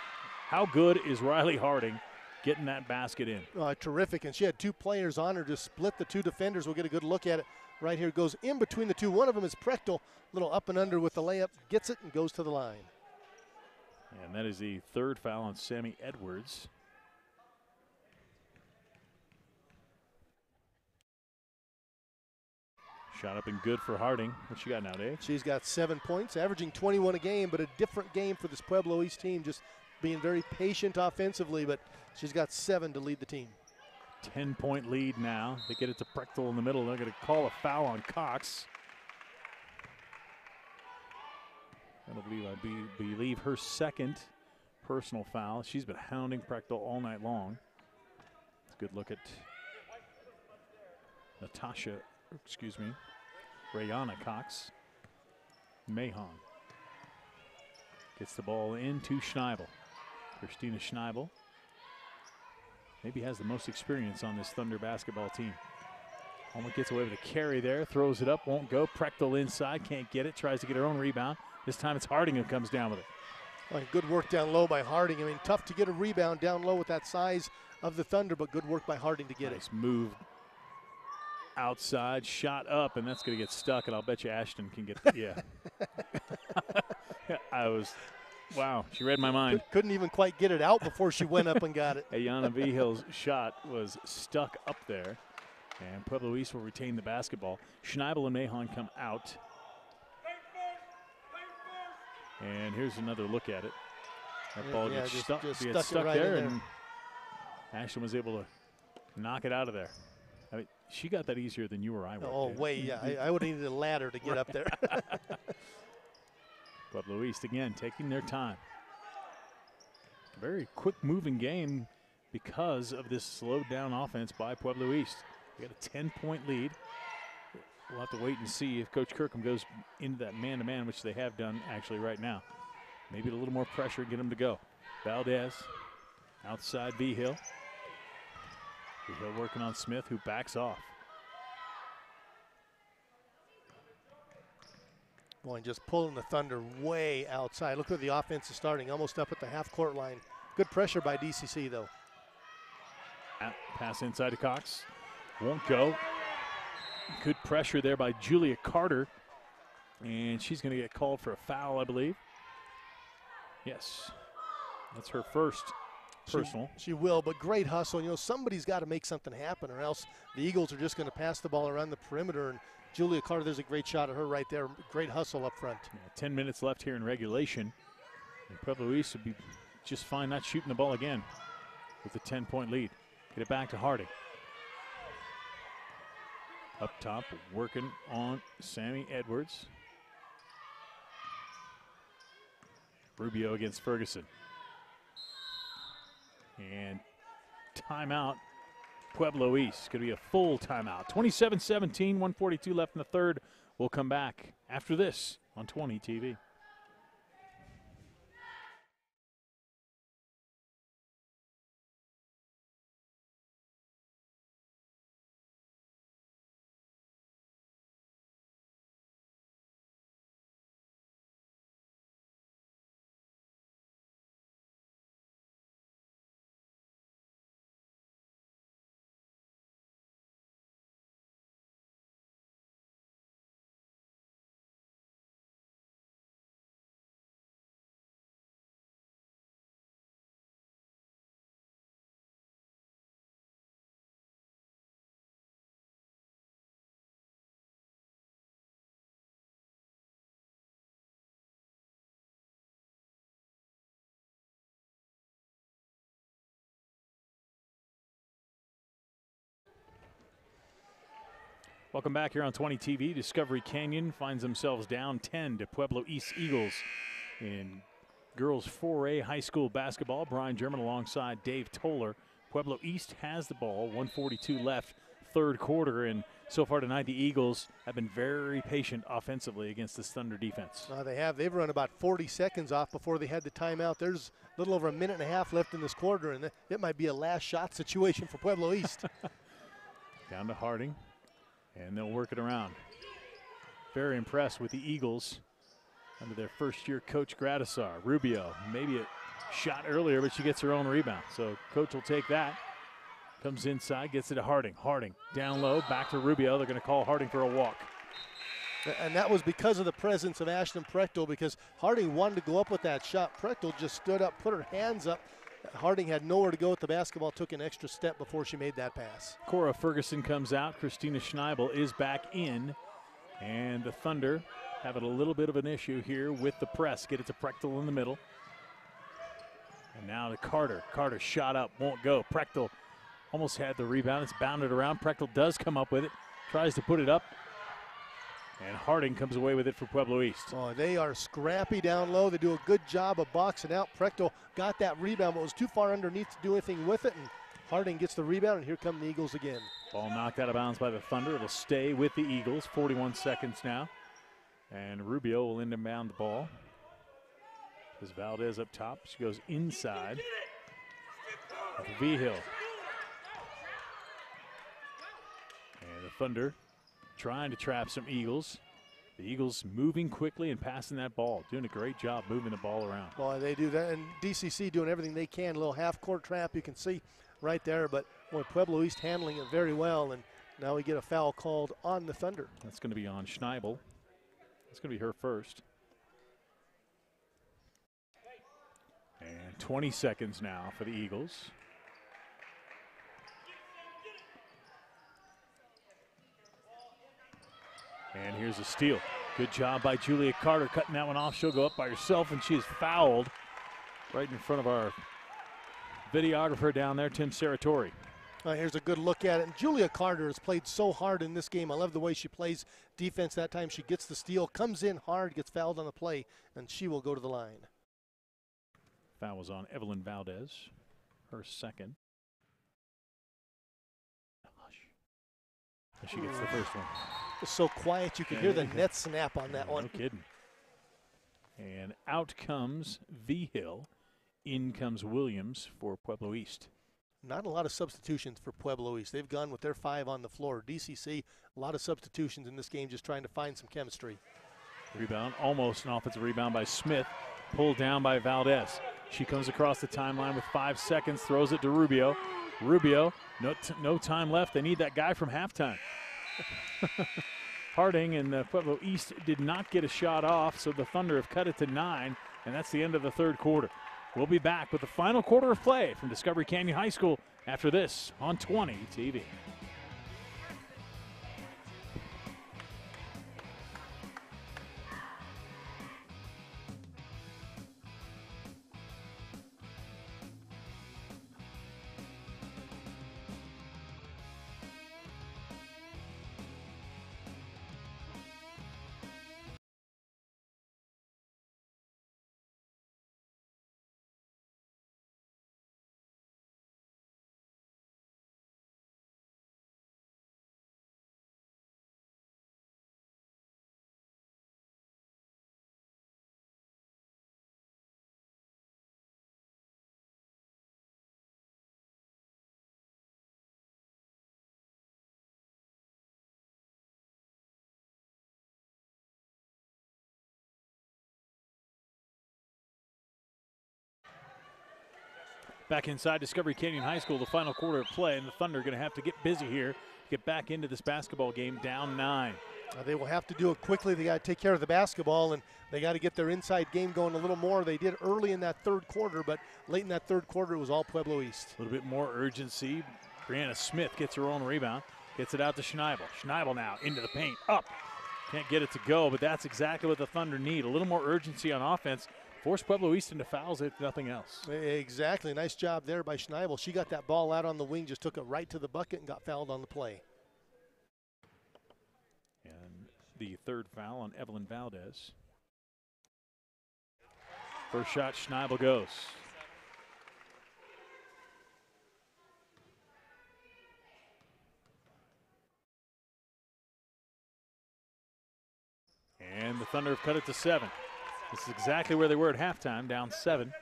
How good is Riley Harding getting that basket in? Terrific, and she had 2 players on her to split the 2 defenders. We'll get a good look at it. Right here, goes in between the 2. One of them is Prechtel, little up and under with the layup, gets it and goes to the line. And that is the 3rd foul on Sammy Edwards. Shot up and good for Harding. What she got now, Dave? She's got 7 points, averaging 21 a game, but a different game for this Pueblo East team, just being very patient offensively, but she's got 7 to lead the team. 10-point lead now. They get it to Prechtel in the middle. They're going to call a foul on Cox. That'll be, I believe, her 2nd personal foul. She's been hounding Prechtel all night long. It's a good look at Rayana Cox. Mahon gets the ball into Schneibel. Christina Schneibel maybe has the most experience on this Thunder basketball team. Almost gets away with a carry there, throws it up, won't go. Prechtel inside, can't get it, tries to get her own rebound. This time it's Harding who comes down with it. Good work down low by Harding. I mean, tough to get a rebound down low with that size of the Thunder, but good work by Harding to get Nice move outside, shot up, and that's going to get stuck, and I'll bet you Ashton can get yeah. Wow, she read my mind. Couldn't even quite get it out before she went up and got it. Ayana V-Hill's shot was stuck up there, and Pueblo East will retain the basketball. Schneibel and Mahon come out. And here's another look at it. That ball gets stuck right there, in and Ashton was able to knock it out of there. I mean, she got that easier than you or I were. Oh, way, yeah. I would have needed a ladder to get up there. Pueblo East again taking their time. Very quick moving game because of this slowed down offense by Pueblo East. We got a 10-point lead. We'll have to wait and see if Coach Kirkham goes into that man-to-man, which they have done actually right now. Maybe a little more pressure and get them to go. Valdez outside V-Hill. V-Hill working on Smith, who backs off. Boy, just pulling the Thunder way outside. Look where the offense is starting, almost up at the half-court line. Good pressure by DCC, though. Pass inside to Cox. Won't go. Good pressure there by Julia Carter. And she's going to get called for a foul, I believe. Yes. That's her first personal. She will, but great hustle. You know, somebody's got to make something happen, or else the Eagles are just going to pass the ball around the perimeter. And Julia Carter, there's a great shot of her right there. Great hustle up front. Yeah, 10 minutes left here in regulation. And Pueblo East would be just fine not shooting the ball again with a 10-point lead. Get it back to Harding. Up top, working on Sammy Edwards. Rubio against Ferguson. And timeout, Pueblo East. Going to be a full timeout. 27-17, 1:42 left in the third. We'll come back after this on 20 TV. Welcome back here on 20 TV. Discovery Canyon finds themselves down 10 to Pueblo East Eagles in girls 4A high school basketball. Brian German alongside Dave Toller. Pueblo East has the ball, 1:42 left, third quarter, and so far tonight the Eagles have been very patient offensively against this Thunder defense. They have. They've run about 40 seconds off before they had the timeout. There's a little over a minute and a half left in this quarter, and it might be a last shot situation for Pueblo East. Down to Harding. And they'll work it around. Very impressed with the Eagles under their first-year coach, Gradisar. Rubio, maybe a shot earlier, but she gets her own rebound. So coach will take that. Comes inside, gets it to Harding. Harding down low, back to Rubio. They're going to call Harding for a walk. And that was because of the presence of Ashton Prechtel, because Harding wanted to go up with that shot. Prechtel just stood up, put her hands up. Harding had nowhere to go with the basketball, took an extra step before she made that pass. Cora Ferguson comes out. Christina Schneibel is back in. And the Thunder having a little bit of an issue here with the press. Get it to Prechtel in the middle. And now to Carter. Carter shot up, won't go. Prechtel almost had the rebound. It's bounded around. Prechtel does come up with it, tries to put it up. And Harding comes away with it for Pueblo East. Oh, they are scrappy down low. They do a good job of boxing out. Prechtel got that rebound, but was too far underneath to do anything with it. And Harding gets the rebound, and here come the Eagles again. Ball knocked out of bounds by the Thunder. It'll stay with the Eagles. 41 seconds now. And Rubio will inbound the ball. There's Valdez up top. She goes inside. V-Hill. And the Thunder trying to trap some Eagles. The Eagles moving quickly and passing that ball. Doing a great job moving the ball around. Boy, they do that. And DCC doing everything they can. A little half-court trap you can see right there. But, boy, Pueblo East handling it very well. And now we get a foul called on the Thunder. That's going to be on Schneibel. It's going to be her first. And 20 seconds now for the Eagles. And here's a steal. Good job by Julia Carter cutting that one off. She'll go up by herself, and she is fouled right in front of our videographer down there, Tim Saratori. Here's a good look at it. And Julia Carter has played so hard in this game. I love the way she plays defense that time. She gets the steal, comes in hard, gets fouled on the play, and she will go to the line. Foul was on Evelyn Valdez, her second. Hush. She gets the first one. It's so quiet you could hear the net snap on that one. No kidding. And out comes V-Hill. In comes Williams for Pueblo East. Not a lot of substitutions for Pueblo East. They've gone with their 5 on the floor. DCC, a lot of substitutions in this game, just trying to find some chemistry. Rebound, almost an offensive rebound by Smith. Pulled down by Valdez. She comes across the timeline with 5 seconds, throws it to Rubio. Rubio, no time left. They need that guy from halftime. Harding and Pueblo East did not get a shot off, so the Thunder have cut it to 9, and that's the end of the third quarter. We'll be back with the final quarter of play from Discovery Canyon High School after this on 20 TV. Back inside Discovery Canyon High School, the final quarter of play, and the Thunder are going to have to get busy here to get back into this basketball game, down 9. They will have to do it quickly. They got to take care of the basketball, and they got to get their inside game going a little more. They did early in that third quarter, but late in that third quarter, it was all Pueblo East. A little bit more urgency. Brianna Smith gets her own rebound, gets it out to Schneibel. Schneibel now into the paint, up. Can't get it to go, but that's exactly what the Thunder need. A little more urgency on offense. Force Pueblo East into fouls, if nothing else. Exactly. Nice job there by Schneibel. She got that ball out on the wing, just took it right to the bucket and got fouled on the play. And the third foul on Evelyn Valdez. First shot, Schneibel goes. And the Thunder have cut it to 7. This is exactly where they were at halftime, down 7.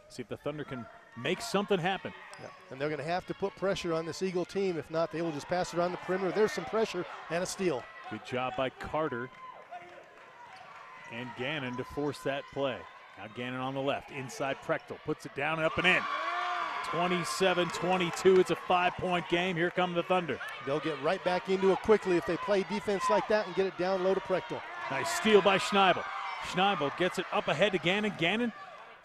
See if the Thunder can make something happen. Yeah. And they're going to have to put pressure on this Eagle team. If not, they will just pass it around the perimeter. There's some pressure and a steal. Good job by Carter and Gannon to force that play. Now Gannon on the left, inside Prechtel, puts it down and up and in. 27-22, it's a 5-point game. Here come the Thunder. They'll get right back into it quickly if they play defense like that and get it down low to Prechtel. Nice steal by Schneibel. Schneibel gets it up ahead to Gannon. Gannon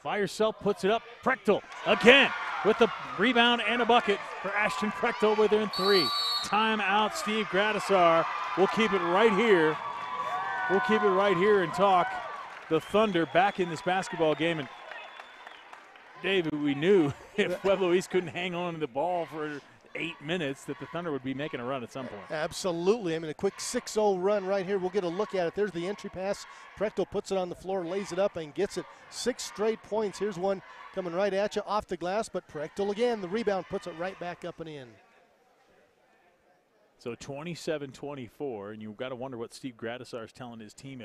by herself puts it up. Prechtel again with the rebound and a bucket for Ashton Prechtel within 3. Timeout, Steve Gradisar. We'll keep it right here. We'll keep it right here and talk the Thunder back in this basketball game. And David, we knew if Pueblo East couldn't hang on to the ball for 8 minutes that the Thunder would be making a run at some point. Absolutely. I mean, a quick 6-0 run right here. We'll get a look at it. There's the entry pass. Prechtel puts it on the floor, lays it up, and gets it. 6 straight points. Here's one coming right at you off the glass, but Prechtel again, the rebound, puts it right back up and in. So 27-24, and you've got to wonder what Steve Gradisar is telling his team.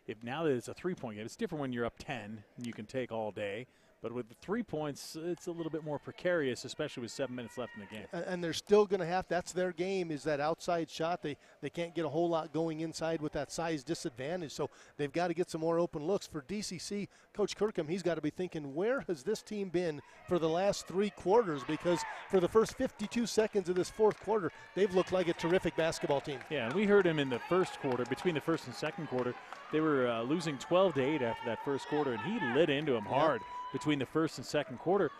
If now that it's a 3-point game, it's different when you're up 10 and you can take all day. But with the 3 points, it's a little bit more precarious, especially with 7 minutes left in the game. And they're still going to have, that's their game, is that outside shot. They can't get a whole lot going inside with that size disadvantage. So they've got to get some more open looks. For DCC, Coach Kirkham, he's got to be thinking, where has this team been for the last 3 quarters? Because for the first 52 seconds of this fourth quarter, they've looked like a terrific basketball team. Yeah, and we heard him in the first quarter, between the first and second quarter. They were losing 12-8 after that first quarter, and he lit into them hard between the first and second quarter,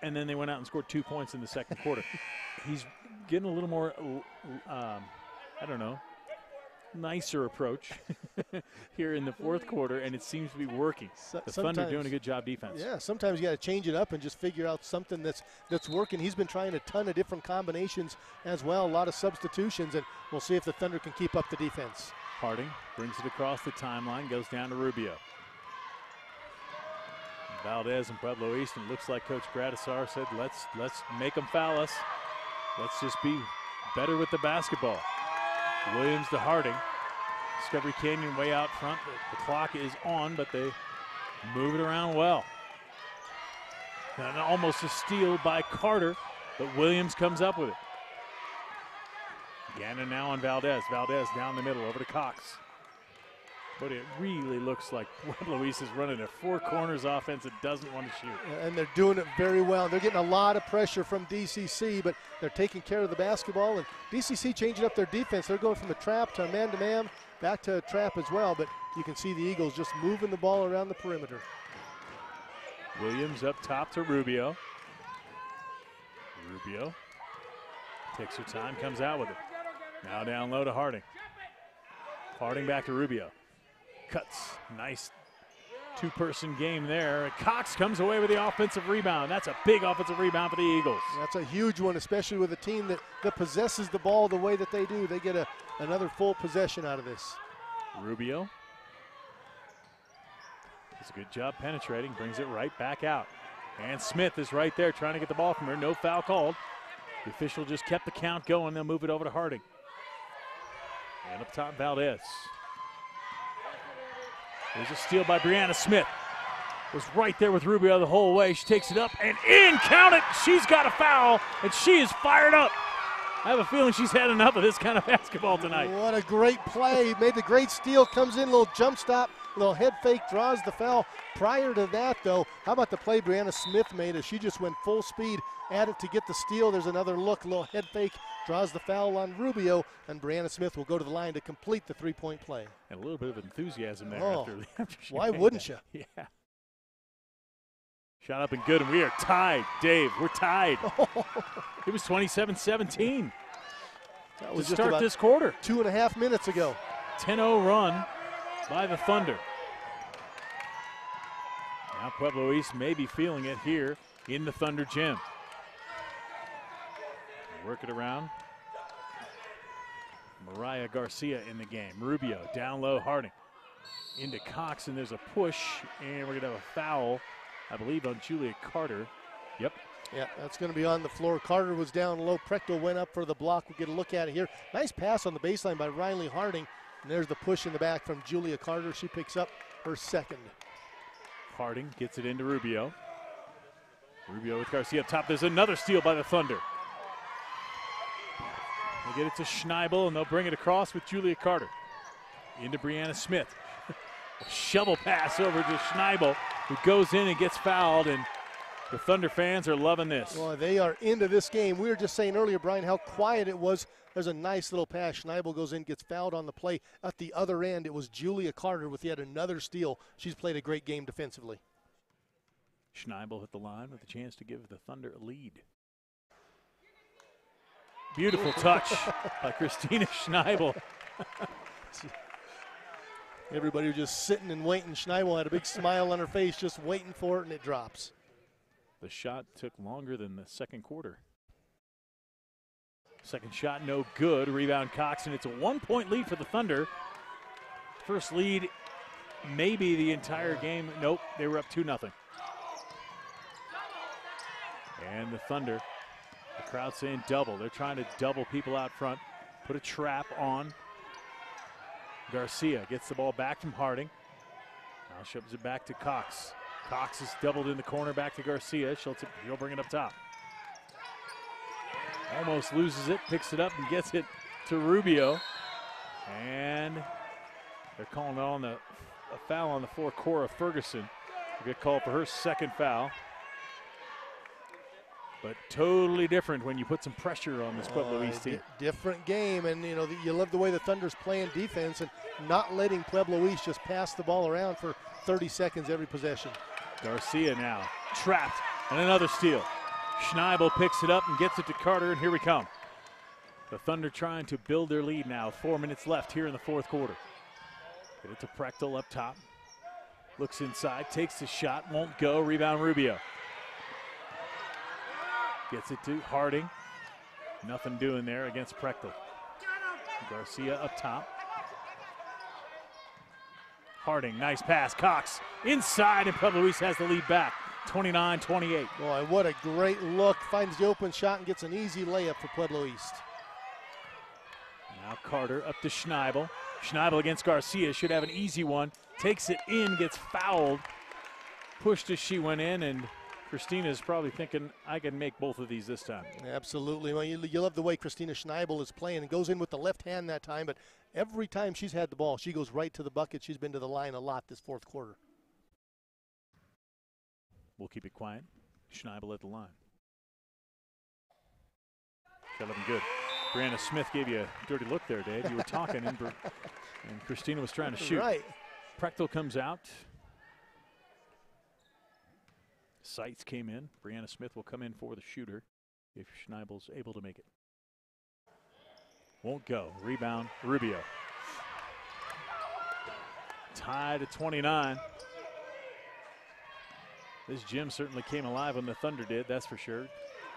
and then they went out and scored 2 points in the second quarter. He's getting a little more, I don't know, nicer approach here in the fourth quarter, and it seems to be working. The Thunder doing a good job defense. Yeah, sometimes you got to change it up and just figure out something that's working. He's been trying a ton of different combinations as well, a lot of substitutions, and we'll see if the Thunder can keep up the defense. Harding brings it across the timeline, goes down to Rubio. Valdez and Pueblo East, and it looks like Coach Gradisar said, let's make them foul us. Let's just be better with the basketball. Williams to Harding. Discovery Canyon way out front. The clock is on, but they move it around well. And almost a steal by Carter, but Williams comes up with it. Gannon now on Valdez. Valdez down the middle over to Cox. But it really looks like Pueblo East is running a four corners offense that doesn't want to shoot. And they're doing it very well. They're getting a lot of pressure from DCC, but they're taking care of the basketball. And DCC changing up their defense. They're going from a trap to a man-to-man, back to a trap as well. But you can see the Eagles just moving the ball around the perimeter. Williams up top to Rubio. Rubio takes her time, comes out with it. Now down low to Harding. Harding back to Rubio. Cuts, nice two-person game there. Cox comes away with the offensive rebound. That's a big offensive rebound for the Eagles. That's a huge one, especially with a team that possesses the ball the way that they do. They get another full possession out of this. Rubio does a good job penetrating, brings it right back out. And Smith is right there trying to get the ball from her. No foul called. The official just kept the count going. They'll move it over to Harding. And up top, Valdez. There's a steal by Brianna Smith. Was right there with Rubio the whole way. She takes it up and in. Count it. She's got a foul, and she is fired up. I have a feeling she's had enough of this kind of basketball tonight. What a great play. Made the great steal. Comes in, little jump stop, little head fake, draws the foul. Prior to that, though, how about the play Brianna Smith made as she just went full speed at it to get the steal. There's another look, little head fake, draws the foul on Rubio, and Brianna Smith will go to the line to complete the three-point play. And a little bit of enthusiasm there after she why made wouldn't that. you? Yeah. Shot up and good, and we are tied, Dave. We're tied. It was 27-17 That to was just start about this quarter. 2.5 minutes ago. 10-0 run by the Thunder. Now Pueblo East may be feeling it here in the Thunder gym. Work it around. Mariah Garcia in the game. Rubio down low, Harding into Cox, and there's a push, and we're going to have a foul, I believe, on Julia Carter. Yep. Yeah, that's going to be on the floor. Carter was down low. Prechtel went up for the block. We'll get a look at it here. Nice pass on the baseline by Riley Harding. And there's the push in the back from Julia Carter. She picks up her second. Harding gets it into Rubio. Rubio with Garcia up top. There's another steal by the Thunder. They get it to Schneibel, and they'll bring it across with Julia Carter. Into Brianna Smith. A shovel pass over to Schneibel, who goes in and gets fouled, and the Thunder fans are loving this. Well, they are into this game. We were just saying earlier, Brian, how quiet it was. There's a nice little pass. Schneibel goes in, gets fouled on the play. At the other end, it was Julia Carter with yet another steal. She's played a great game defensively. Schneibel hit the line with a chance to give the Thunder a lead. Beautiful touch by Christina Schneibel. Everybody was just sitting and waiting. Schneibel had a big smile on her face, just waiting for it, and it drops. The shot took longer than the second quarter. Second shot, no good. Rebound Cox, and it's a 1-point lead for the Thunder. First lead, maybe the entire game. Nope, they were up 2-0. And the Thunder, the crowd saying double. They're trying to double people out front. Put a trap on. Garcia gets the ball back from Harding. Now shoves it back to Cox. Cox is doubled in the corner, back to Garcia. She'll bring it up top. Almost loses it, picks it up and gets it to Rubio. And they're calling on a foul on the floor. Cora Ferguson will get called for her second foul. But totally different when you put some pressure on this Pueblo East team. Different game, and you know you love the way the Thunder's playing defense and not letting Pueblo East just pass the ball around for 30 seconds every possession. Garcia now trapped, and another steal. Schneibel picks it up and gets it to Carter, and here we come. The Thunder trying to build their lead now. 4 minutes left here in the fourth quarter. Get it to Prechtel up top. Looks inside, takes the shot, won't go. Rebound Rubio. Gets it to Harding. Nothing doing there against Prechtel. Garcia up top. Harding, nice pass. Cox inside, and Pueblo East has the lead back. 29-28. Boy, what a great look. Finds the open shot and gets an easy layup for Pueblo East. Now Carter up to Schneibel. Schneibel against Garcia. Should have an easy one. Takes it in, gets fouled. Pushed as she went in, and Christina is probably thinking, I can make both of these this time. Absolutely. Well, you love the way Christina Schneibel is playing and goes in with the left hand that time, but Every time she's had the ball, she goes right to the bucket. She's been to the line a lot this fourth quarter. We'll keep it quiet. Schneibel at the line. Got looking good. Brianna Smith gave you a dirty look there, Dave. You were talking, and Christina was trying to shoot. Right. Prechtel comes out. Seitz came in. Brianna Smith will come in for the shooter if Schneibel's able to make it. Won't go. Rebound, Rubio. Tied at 29. This gym certainly came alive when the Thunder did, that's for sure.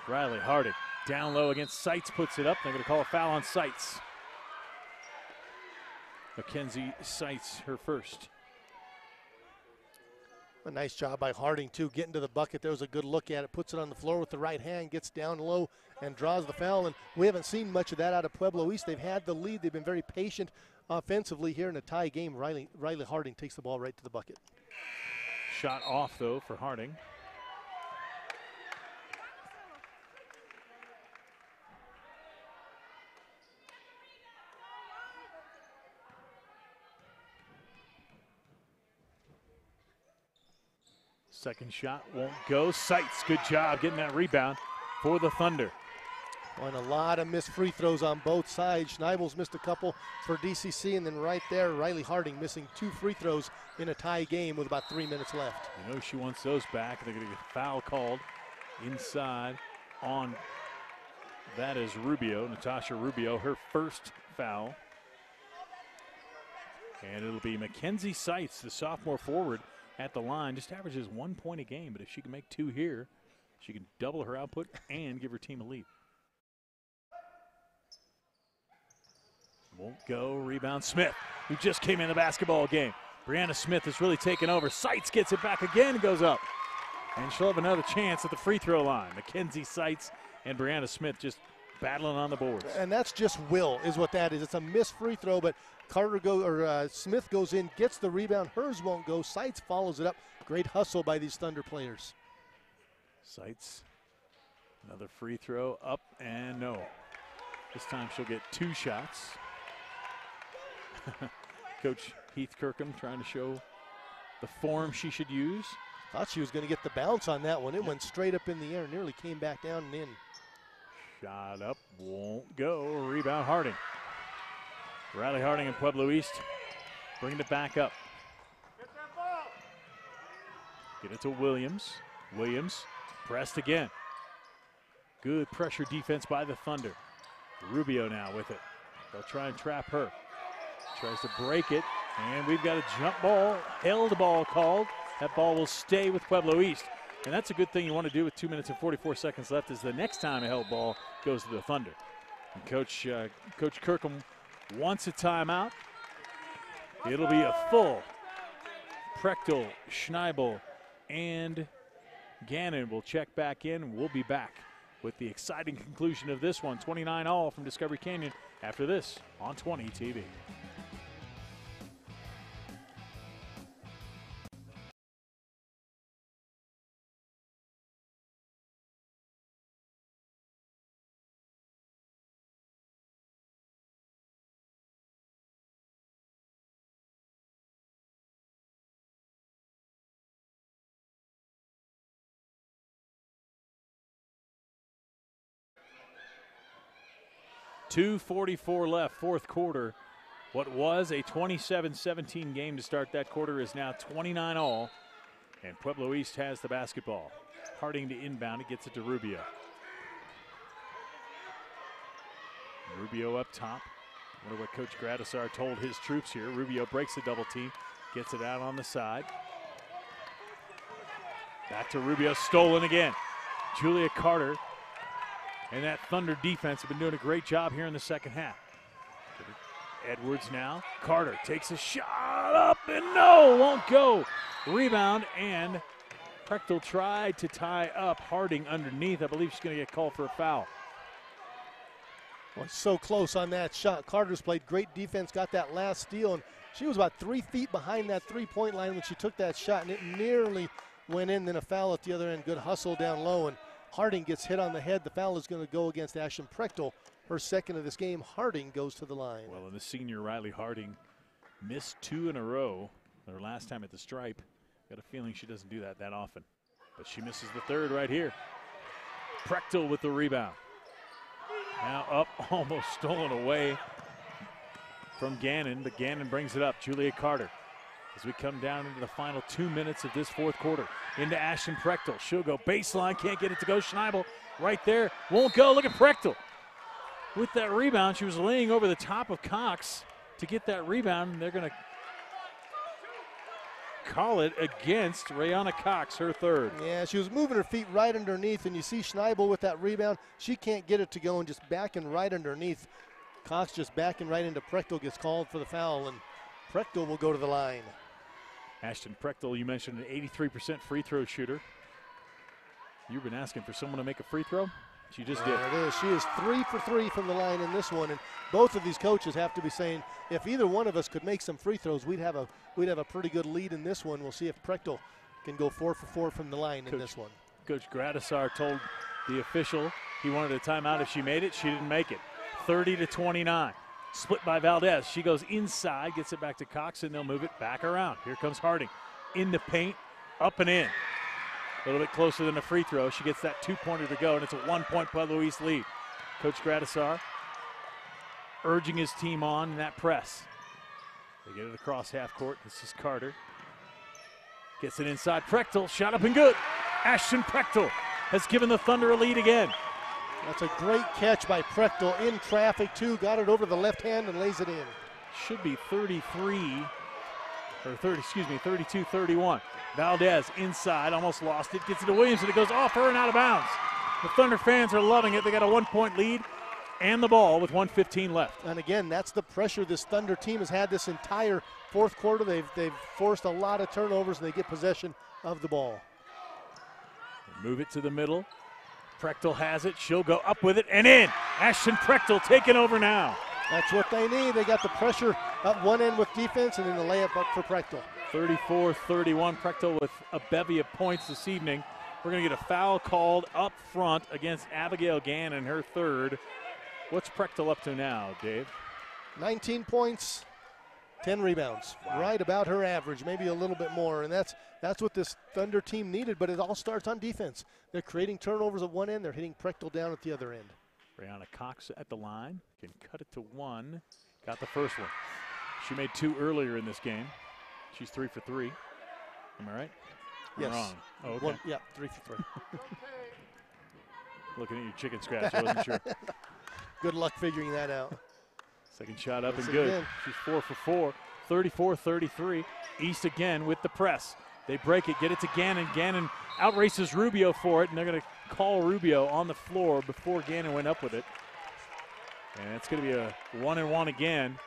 Riley Harding down low against Seitz, puts it up. They're going to call a foul on Seitz. Mackenzie Seitz, her first. A nice job by Harding, too, getting to the bucket. There was a good look at it, puts it on the floor with the right hand, gets down low and draws the foul. And we haven't seen much of that out of Pueblo East. They've had the lead. They've been very patient offensively here in a tie game. Riley Harding takes the ball right to the bucket. Shot off, though, for Harding. Second shot won't go. Seitz, good job getting that rebound for the Thunder. And a lot of missed free throws on both sides. Schneibel's missed a couple for DCC, and then right there, Riley Harding missing 2 free throws in a tie game with about 3 minutes left. You know she wants those back. They're going to get a foul called inside on, that is Rubio, Natasha Rubio, her first foul. And it'll be Mackenzie Seitz, the sophomore forward, at the line. Just averages 1 point a game, but if she can make 2 here, she can double her output and give her team a lead. Won't go. Rebound Smith, who just came in the basketball game. Brianna Smith has really taken over. Seitz gets it back again and goes up. And she'll have another chance at the free throw line. Mackenzie Seitz and Brianna Smith just battling on the boards. And that's just will, is what that is. It's a missed free throw, but Smith goes in, gets the rebound. Hers won't go. Seitz follows it up. Great hustle by these Thunder players. Seitz, another free throw, up and no. This time she'll get 2 shots. Coach Heath Kirkham trying to show the form she should use. Thought she was going to get the bounce on that one. It went straight up in the air, nearly came back down and in. Shot up, won't go. Rebound Harding. Riley Harding and Pueblo East bringing it back up. Get it to Williams. Williams pressed again. Good pressure defense by the Thunder. Rubio now with it. They'll try and trap her. Tries to break it, and we've got a jump ball, held ball called. That ball will stay with Pueblo East. And that's a good thing you want to do with 2 minutes and 44 seconds left, is the next time a held ball goes to the Thunder. And Coach Kirkham wants a timeout. It'll be a full. Prechtel, Schneibel, and Gannon will check back in. We'll be back with the exciting conclusion of this one. 29-all from Discovery Canyon after this on 20 TV. .244 left, fourth quarter. What was a 27-17 game to start that quarter is now 29-all, and Pueblo East has the basketball. Harding to inbound, it gets it to Rubio. Rubio up top. I wonder what Coach Gradisar told his troops here. Rubio breaks the double team, gets it out on the side. Back to Rubio, stolen again. Julia Carter and that Thunder defense have been doing a great job here in the second half. Edwards now. Carter takes a shot up and no, won't go. Rebound, and Prechtel tried to tie up Harding underneath. I believe she's going to get called for a foul. Well, so close on that shot. Carter's played great defense, got that last steal, and she was about 3 feet behind that three-point line when she took that shot, and it nearly went in. Then a foul at the other end. Good hustle down low, and Harding gets hit on the head. The foul is going to go against Ashton Prechtel. Her second of this game. Harding goes to the line. Well, and the senior Riley Harding missed 2 in a row. Her last time at the stripe. Got a feeling she doesn't do that often. But she misses the third right here. Prechtel with the rebound. Now up, almost stolen away from Gannon, but Gannon brings it up. Julia Carter as we come down into the final 2 minutes of this fourth quarter. Into Ashton Prechtel. She'll go baseline, can't get it to go. Schneibel right there, won't go. Look at Prechtel. With that rebound, she was laying over the top of Cox to get that rebound. They're going to call it against Rayana Cox, her third. Yeah, she was moving her feet right underneath, and you see Schneibel with that rebound. She can't get it to go and just backing right underneath. Cox just backing right into Prechtel, gets called for the foul, and Prechtel will go to the line. Ashton Prechtel, you mentioned an 83% free throw shooter. You've been asking for someone to make a free throw? She just did. There it is. She is 3 for 3 from the line in this one, and both of these coaches have to be saying, if either one of us could make some free throws, we'd have a pretty good lead in this one. We'll see if Prechtel can go 4 for 4 from the line in this one. Coach Gradisar told the official he wanted a timeout if she made it. She didn't make it. 30-29. Split by Valdez. She goes inside, gets it back to Cox, and they'll move it back around. Here comes Harding. In the paint, up and in. A little bit closer than the free throw. She gets that 2-pointer to go, and it's a 1-point Pueblo East lead. Coach Gradisar urging his team on in that press. They get it across half court. This is Carter. Gets it inside. Prechtel, shot up and good. Ashton Prechtel has given the Thunder a lead again. That's a great catch by Prechtel in traffic, too. Got it over the left hand and lays it in. Should be 32-31. Valdez inside, almost lost it. Gets it to Williams, and it goes off her and out of bounds. The Thunder fans are loving it. They got a 1-point lead and the ball with 1:15 left. And again, that's the pressure this Thunder team has had this entire fourth quarter. They've forced a lot of turnovers, and they get possession of the ball. They move it to the middle. Prechtel has it. She'll go up with it and in. Ashton Prechtel taking over now. That's what they need. They got the pressure at one end with defense, and then the layup up for Prechtel. 34-31. Prechtel with a bevy of points this evening. We're going to get a foul called up front against Abigail Gannon, her third. What's Prechtel up to now, Dave? 19 points, 10 rebounds. Wow. Right about her average, maybe a little bit more. And that's what this Thunder team needed, but it all starts on defense. They're creating turnovers at one end. They're hitting Prechtel down at the other end. Rayana Cox at the line. Can cut it to one. Got the first one. She made 2 earlier in this game. She's 3 for 3. Am I right? Yes. Wrong. Oh, okay. 3 for 3. Looking at your chicken scratch. I wasn't sure. Good luck figuring that out. Second shot up Yes, and good. again. She's 4 for 4. 34-33. East again with the press. They break it, get it to Gannon. Gannon outraces Rubio for it, and they're going to call Rubio on the floor before Gannon went up with it. And it's going to be a 1-and-1 again.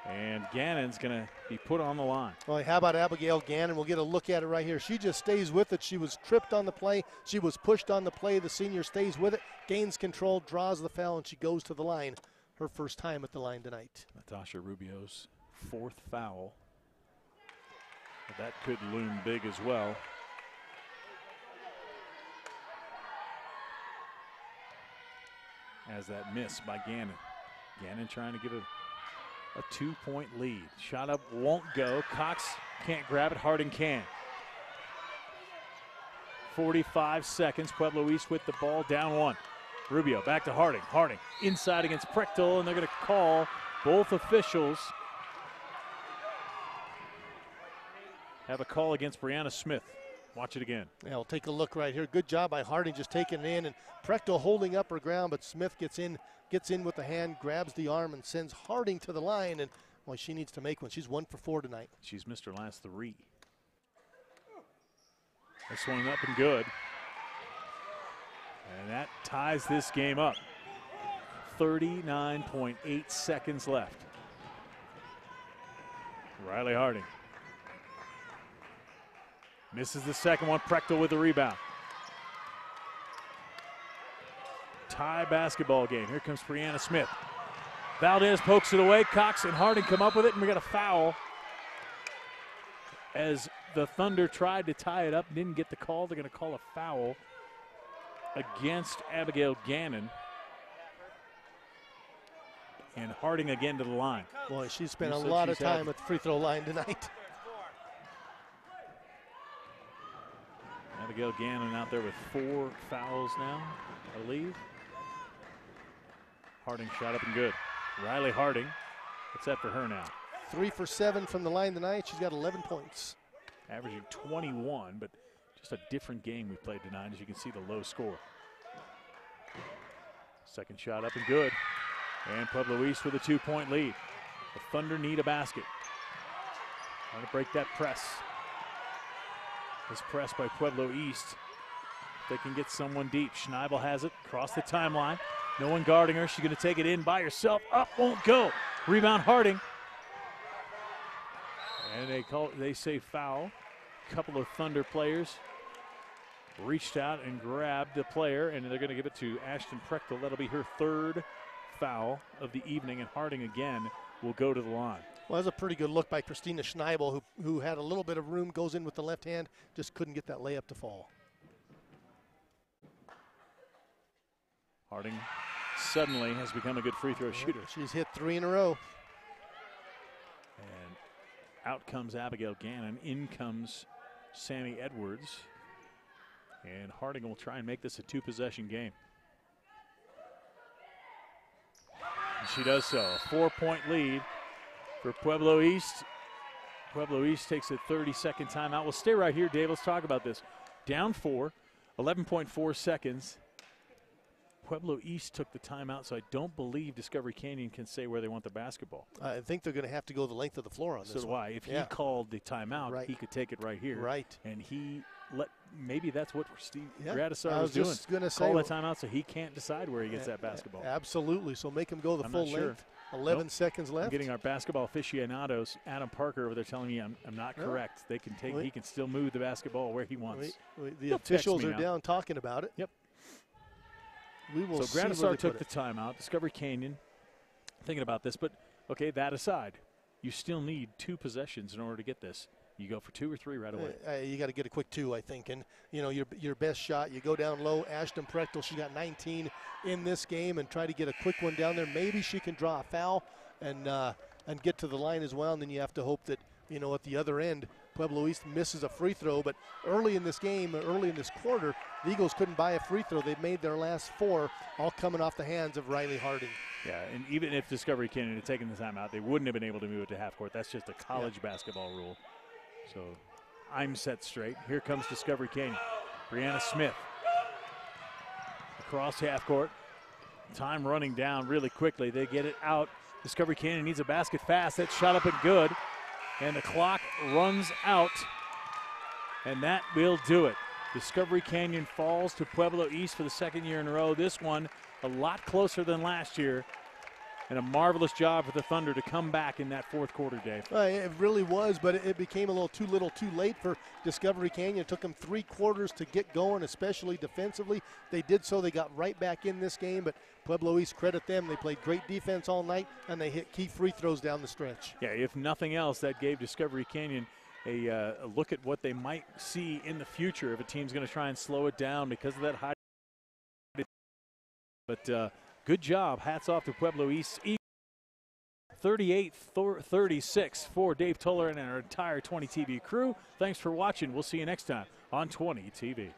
And Gannon's going to be put on the line. Well, how about Abigail Gannon? We'll get a look at it right here. She just stays with it. She was tripped on the play. She was pushed on the play. The senior stays with it, gains control, draws the foul, and she goes to the line. Her first time at the line tonight. Natasha Rubio's 4th foul. But that could loom big as well. As that miss by Gannon. Gannon trying to give a 2-point lead. Shot up won't go. Cox can't grab it. Harding can. 45 seconds. Pueblo East with the ball, down 1. Rubio back to Harding. Harding inside against Prechtel, and they're going to call both officials. Have a call against Brianna Smith. Watch it again. Yeah, we'll take a look right here. Good job by Harding just taking it in, and Prechtel holding up her ground, but Smith gets in with the hand, grabs the arm, and sends Harding to the line, and well, she needs to make one. She's 1 for 4 tonight. She's missed her last 3. This one up and good. And that ties this game up. 39.8 seconds left. Riley Harding. Misses the second one. Prechtel with the rebound. Tie basketball game. Here comes Brianna Smith. Valdez pokes it away. Cox and Harding come up with it, and we got a foul. As the Thunder tried to tie it up, didn't get the call. They're going to call a foul against Abigail Gannon. And Harding again to the line. Boy, she's spent a lot of time at the free throw line tonight. Abigail Gannon out there with 4 fouls now, I believe. Harding shot up and good. Riley Harding, what's that for her now? 3 for 7 from the line tonight. She's got 11 points. Averaging 21, but just a different game we played tonight, as you can see the low score. Second shot up and good. And Pueblo East with a 2-point lead. The Thunder need a basket. Trying to break that press. This press by Pueblo East. They can get someone deep. Schneibel has it across the timeline. No one guarding her. She's going to take it in by herself. Up, won't go. Rebound Harding. And they say foul. A couple of Thunder players reached out and grabbed the player, and they're going to give it to Ashton Prechtel. That'll be her 3rd foul of the evening, and Harding again will go to the line. Well, that's a pretty good look by Christina Schneibel, who had a little bit of room, goes in with the left hand, just couldn't get that layup to fall. Harding suddenly has become a good free throw shooter. She's hit 3 in a row. And out comes Abigail Gannon. In comes Sammy Edwards. And Harding will try and make this a 2-possession game. And she does so. A 4-point lead for Pueblo East. Pueblo East takes a 30-second timeout. We'll stay right here, Dave. Let's talk about this. Down 4, 11.4 seconds. Pueblo East took the timeout, so I don't believe Discovery Canyon can say where they want the basketball. I think they're going to have to go the length of the floor on this. So do I. If he called the timeout, he could take it right here. Right. And he maybe that's what Steve Yeah. Gradisar was doing. Just gonna say, call that timeout so he can't decide where he gets that basketball. Absolutely. So make him go the full length. 11 seconds left. I'm getting our basketball aficionados, Adam Parker, over there telling me I'm not correct. They can take. He can still move the basketball where he wants. The officials are down talking about it. Yep. We will so Gradisar took the timeout. Discovery Canyon thinking about this, but okay, that aside, you still need 2 possessions in order to get this. You go for 2 or 3 right away. You got to get a quick 2, I think. And, you know, your best shot, you go down low. Ashton Prechtel, she got 19 in this game, and try to get a quick one down there. Maybe she can draw a foul and get to the line as well. And then you have to hope that, you know, at the other end, Pueblo East misses a free throw. But early in this game, early in this quarter, the Eagles couldn't buy a free throw. They've made their last 4, all coming off the hands of Riley Harding. Yeah, and even if Discovery Canyon had taken the timeout, they wouldn't have been able to move it to half court. That's just a college basketball rule. So I'm set straight. Here comes Discovery Canyon. Brianna Smith across half court. Time running down really quickly. They get it out. Discovery Canyon needs a basket fast. That's shot up and good. And the clock runs out. And that will do it. Discovery Canyon falls to Pueblo East for the 2nd year in a row. This one a lot closer than last year. And a marvelous job for the Thunder to come back in that 4th quarter, Dave. It really was, but it became a little too late for Discovery Canyon. It took them 3 quarters to get going, especially defensively. They did so. They got right back in this game, but Pueblo East, credit them. They played great defense all night, and they hit key free throws down the stretch. Yeah, if nothing else, that gave Discovery Canyon a look at what they might see in the future if a team's going to try and slow it down because of that high. But good job. Hats off to Pueblo East. 38-36 for Dave Toller and our entire 20 TV crew. Thanks for watching. We'll see you next time on 20 TV.